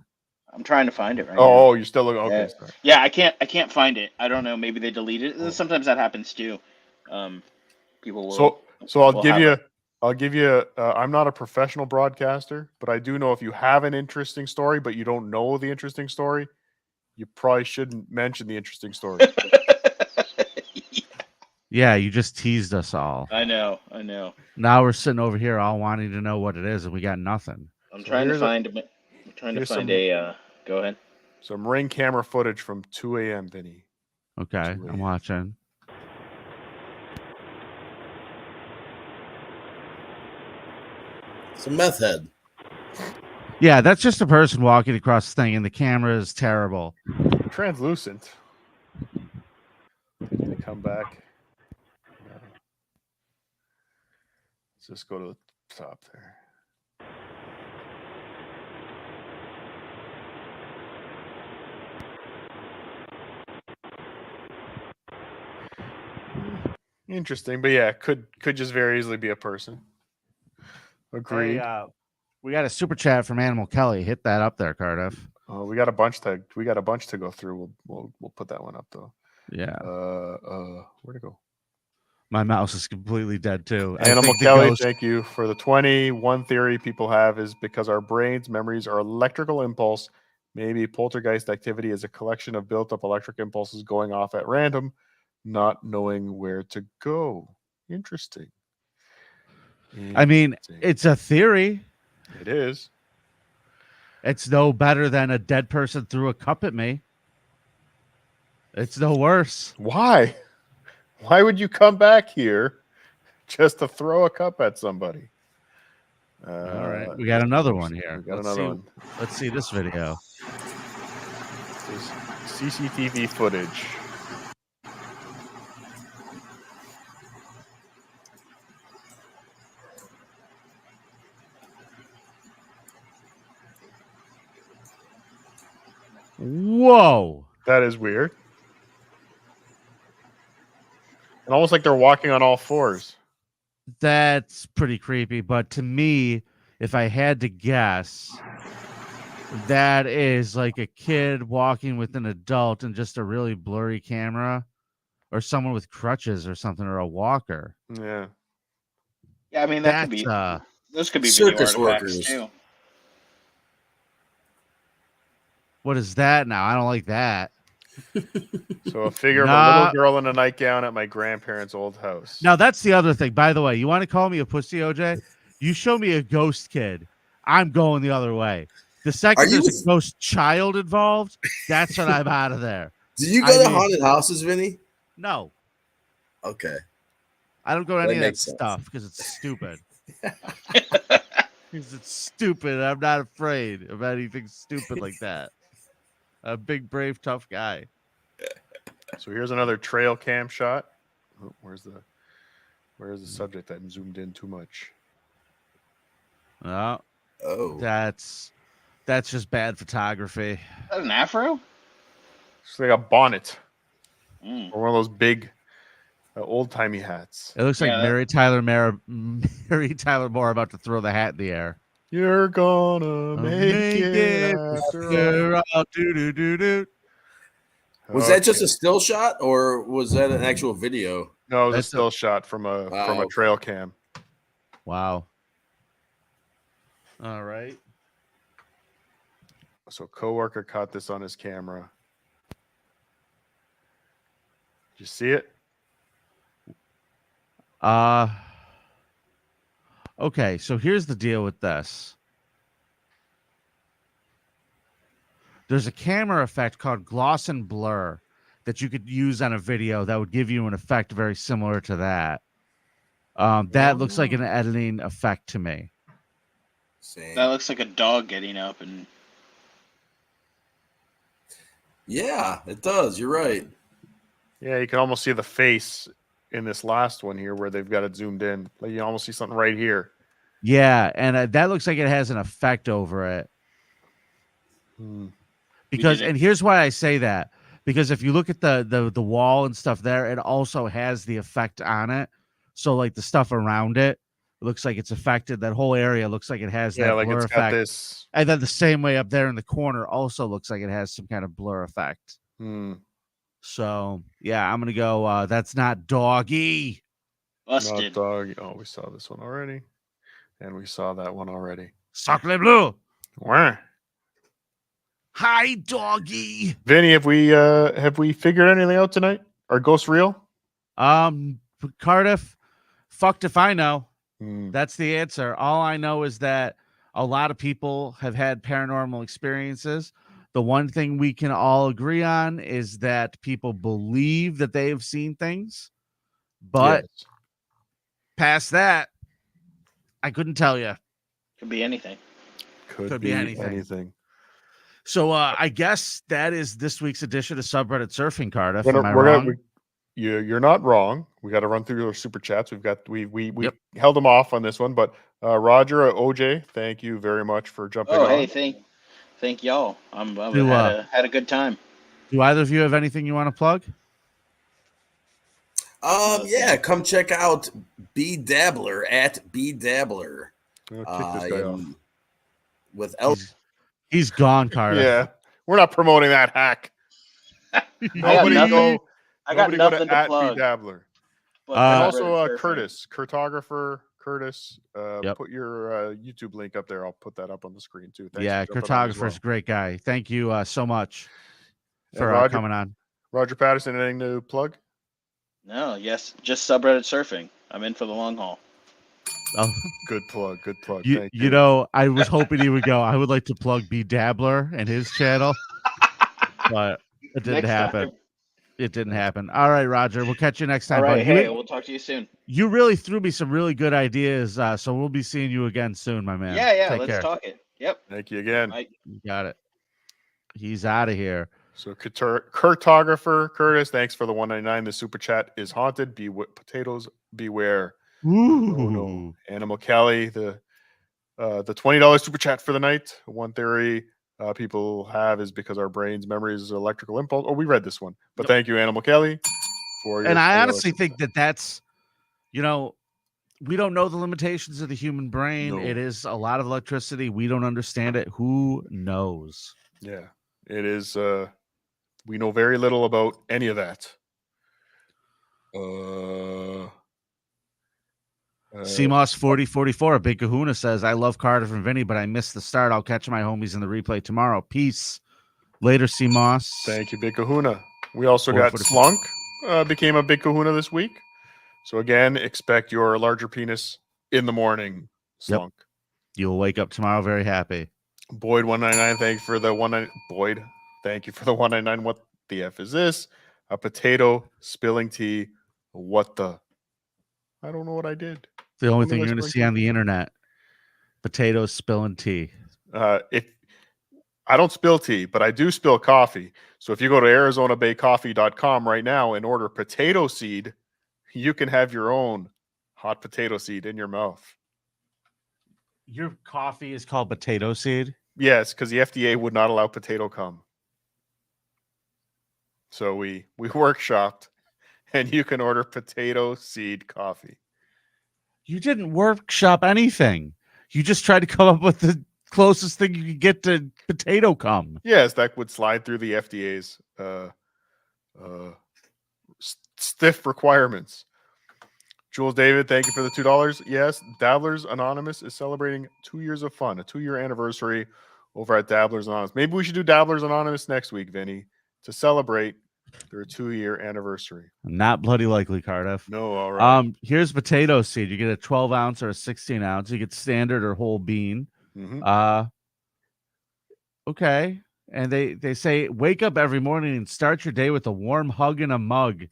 I'm trying to find it right now.
Oh, you're still looking. Okay.
Yeah, I can't find it. I don't know. Maybe they deleted it. Sometimes that happens too. People will.
So I'll give you I'll give you. I'm not a professional broadcaster, but I do know if you have an interesting story, but you don't know the interesting story, you probably shouldn't mention the interesting story.
Yeah, you just teased us all.
I know.
Now we're sitting over here all wanting to know what it is, and we got nothing.
I'm trying to find a. Go ahead.
Some Ring camera footage from 2 a.m. Vinny.
Okay, I'm watching.
It's a meth head.
Yeah, that's just a person walking across the thing, and the camera is terrible.
Translucent. Did you come back? No. Let's just go to the top there. Interesting, but yeah, could just very easily be a person. Agreed.
Hey, we got a super chat from Animal Kelly. Hit that up there, Cardiff.
We got a bunch to go through. We'll put that one up though.
Yeah.
Where'd it go?
My mouse is completely dead too.
Animal Kelly, thank you for the 20. One theory people have is because our brains' memories are electrical impulse. Maybe poltergeist activity is a collection of built-up electric impulses going off at random, not knowing where to go. Interesting.
I mean, it's a theory.
It is.
It's no better than a dead person threw a cup at me. It's no worse.
Why? Why would you come back here just to throw a cup at somebody?
All right, we got another one here.
Let's see.
Let's see this video.
This CCTV footage.
Whoa.
That is weird. And almost like they're walking on all fours.
That's pretty creepy. But to me, if I had to guess, that is like a kid walking with an adult and just a really blurry camera, or someone with crutches or something, or a walker.
Yeah.
Yeah, I mean, that could be. Those could be
circus
video artifacts
workers
too.
What is that now? I don't like that.
So a figure of a little girl in a nightgown at my grandparents' old house.
Now, that's the other thing. By the way, you want to call me a pussy, OJ? You show me a ghost kid, I'm going the other way. The second there's a ghost child involved, that's when I'm out of there.
Do you go to haunted houses, Vinny?
No.
Okay.
I don't go to any of that stuff because it's stupid. Because it's stupid. I'm not afraid of anything stupid like that. A big, brave, tough guy.
So here's another trail cam shot. Oh, where's the subject? I'm zoomed in too much.
Oh. That's just bad photography.
Is that an afro?
It's like a bonnet. Or one of those big old-timey hats.
It looks like Mary Tyler Moore about to throw the hat in the air.
You're gonna make it after all.
Was that just a still shot, or was that an actual video?
No, it was a still shot from a trail cam.
Wow. All right.
So a coworker caught this on his camera. Did you see it?
Okay, so here's the deal with this. There's a camera effect called gloss and blur that you could use on a video that would give you an effect very similar to that. That looks like an editing effect to me.
Same.
That looks like a dog getting up and.
Yeah, it does. You're right.
Yeah, you can almost see the face in this last one here where they've got it zoomed in. Like you almost see something right here.
Yeah, and that looks like it has an effect over it. Because, and here's why I say that. Because if you look at the wall and stuff there, it also has the effect on it. So like the stuff around it, it looks like it's affected. That whole area looks like it has that
like
blur
it's
effect.
got this.
And then the same way up there in the corner also looks like it has some kind of blur effect. So yeah, I'm gonna go. That's not doggy.
Busted.
Not dog. Oh, we saw this one already. And we saw that one already.
Sacre bleu.
Wah.
Hi, doggy.
Vinny, have we figured anything out tonight? Are ghosts real?
Cardiff, fucked if I know.
Mm.
That's the answer. All I know is that a lot of people have had paranormal experiences. The one thing we can all agree on is that people believe that they have seen things, but
Yes.
past that, I couldn't tell you.
Could be anything.
Could be anything.
So I guess that is this week's edition of Subreddit Surfing, Cardiff.
You're not wrong. We got to run through our super chats. We held them off on this one, but Roger, OJ, thank you very much for jumping on.
Hey, thank y'all. Had a good time.
Do either of you have anything you want to plug?
Yeah, come check out B Dabbler at B Dabbler.
Kick this guy off.
With
He's gone, Cardiff.
Yeah, we're not promoting that hack. Nobody
I got nothing to plug.
B Dabbler.
And
also Curtis, cartographer Curtis. Put your YouTube link up there. I'll put that up on the screen too. Thanks
cartographer's a great guy. Thank you so much for coming on.
Roger Patterson, anything to plug?
No, just subreddit surfing. I'm in for the long haul.
Oh,
good plug. Thank
you. You know, I was hoping he would go, I would like to plug B Dabbler and his channel, but it didn't happen. It didn't happen. All right, Roger. We'll catch you next time.
All right, we'll talk to you soon.
You really threw me some really good ideas, so we'll be seeing you again soon, my man.
Yeah. Let's talk it. Yep.
Thank you again.
Bye.
You got it. He's out of here.
So, cartographer Curtis, thanks for the $1.99. The super chat is haunted. Potatoes beware.
Ooh.
Oh, no. Animal Kelly, the $20 super chat for the night. One theory people have is because our brain's memory is electrical impulse. Oh, we read this one, but thank you, Animal Kelly, for your.
And I honestly think that's, we don't know the limitations of the human brain. No. It is a lot of electricity. We don't understand it. Who knows?
Yeah, it is. We know very little about any of that.
CMOS 4044, a big kahuna says, I love Cardiff and Vinnie, but I missed the start. I'll catch my homies in the replay tomorrow. Peace. Later, CMOS.
Thank you, big kahuna. We also got Slunk, became a big kahuna this week. So again, expect your larger penis in the morning, Slunk.
Yep. You'll wake up tomorrow very happy.
Boyd 199, thank you for the 199. Boyd, thank you for the 199. What the F is this? A potato spilling tea. What the? I don't know what I did.
The only thing you're going to see on the internet. Potatoes spilling tea.
I don't spill tea, but I do spill coffee. So if you go to ArizonaBayCoffee.com right now and order potato seed, you can have your own hot potato seed in your mouth.
Your coffee is called potato seed?
Yes, because the FDA would not allow potato cum. So we workshopped, and you can order potato seed coffee.
You didn't workshop anything. You just tried to come up with the closest thing you could get to potato cum.
Yes, that would slide through the FDA's stiff requirements. Jules David, thank you for the $2. Yes, Dabblers Anonymous is celebrating 2 years of fun, a 2-year anniversary over at Dabblers Anonymous. Maybe we should do Dabblers Anonymous next week, Vinny, to celebrate their 2-year anniversary.
Not bloody likely, Cardiff.
No, all right.
Here's potato seed. You get a 12 ounce or a 16 ounce. You get standard or whole bean.
Mm-hmm.
Okay. And they say wake up every morning and start your day with a warm hug in a mug.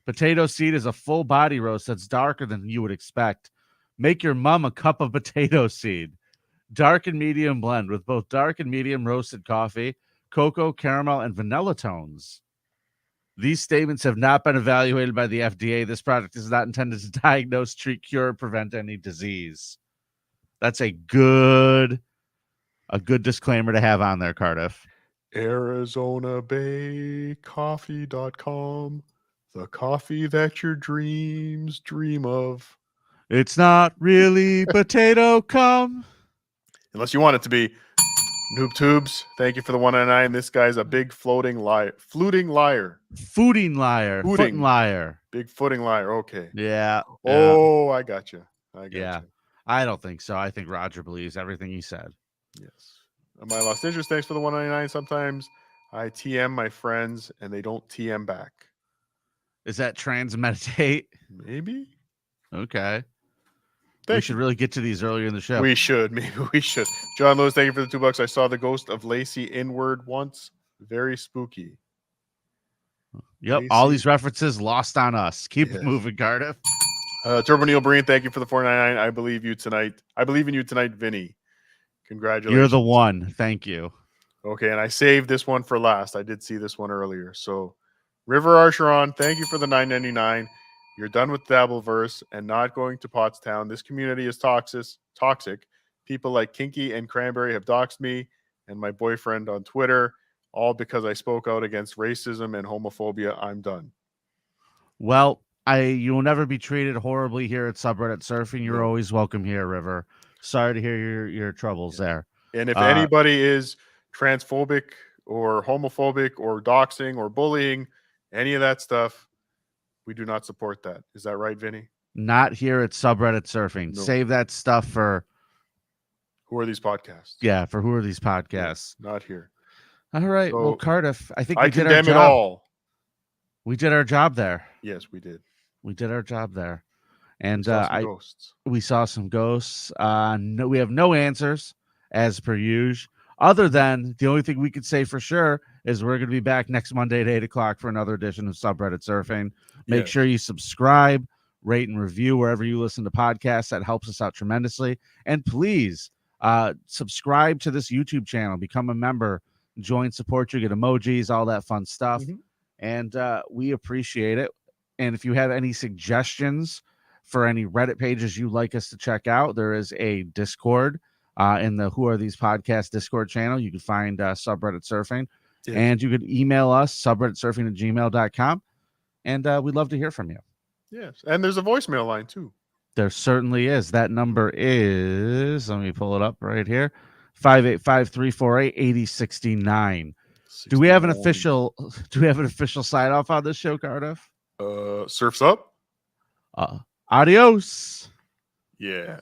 Potato seed is a full body roast that's darker than you would expect. Make your mom a cup of potato seed. Dark and medium blend with both dark and medium roasted coffee, cocoa, caramel, and vanilla tones. These statements have not been evaluated by the FDA. This product is not intended to diagnose, treat, cure, or prevent any disease. That's a good disclaimer to have on there, Cardiff.
ArizonaBayCoffee.com. The coffee that your dreams dream of.
It's not really potato cum.
Unless you want it to be. Noob Tubes, thank you for the 199. This guy's a big floating liar. Fluting liar.
Footing liar. Footing liar.
Big footing liar. Okay.
Yeah.
Oh, I got you.
Yeah. I don't think so. I think Roger believes everything he said.
Yes. My lost interest. Thanks for the 199. Sometimes I TM my friends and they don't TM back.
Is that transmeditate?
Maybe.
Okay.
We
should really get to these earlier in the show.
We should. Maybe we should. John Lewis, thank you for the $2. I saw the ghost of Lacey Inward once. Very spooky.
Yep.
Lacey.
All these references lost on us. Keep it moving, Cardiff.
Turbo Neil Breen, thank you for the 499. I believe you tonight. I believe in you tonight, Vinny. Congratulations.
You're the one. Thank you.
Okay, and I saved this one for last. I did see this one earlier. So, River Archeron, thank you for the $9.99. You're done with Dabbleverse and not going to Pottstown. This community is toxic. People like Kinky and Cranberry have doxed me and my boyfriend on Twitter, all because I spoke out against racism and homophobia. I'm done.
Well, you will never be treated horribly here at Subreddit Surfing. You're always welcome here, River. Sorry to hear your troubles there.
And if anybody is transphobic or homophobic or doxing or bullying, any of that stuff, we do not support that. Is that right, Vinny?
Not here at Subreddit Surfing. No. Save that stuff for...
Who Are These Podcasts?
Yeah, for Who Are These Podcasts?
Yeah, not here.
All right. So, well, Cardiff, I think
we did our job. It all.
We did our job there.
Yes, we did.
We did our job there. And
we
saw some ghosts. No, we have no answers as per usual. Other than the only thing we could say for sure is we're going to be back next Monday at 8 o'clock for another edition of Subreddit Surfing. Make sure you subscribe, rate, and review wherever you listen to podcasts. That helps us out tremendously. And please subscribe to this YouTube channel. Become a member. Join, support you, get emojis, all that fun stuff. Mm-hmm. And we appreciate it. And if you have any suggestions for any Reddit pages you'd like us to check out, there is a Discord in the Who Are These Podcasts Discord channel. You can find Subreddit Surfing. Yes. And you could email us, subredditsurfing@gmail.com. And we'd love to hear from you.
Yes. And there's a voicemail line, too.
There certainly is. That number is, let me pull it up right here, 585-348-8069. Do we have an official sign off on this show, Cardiff?
Surf's up.
Adios.
Yeah.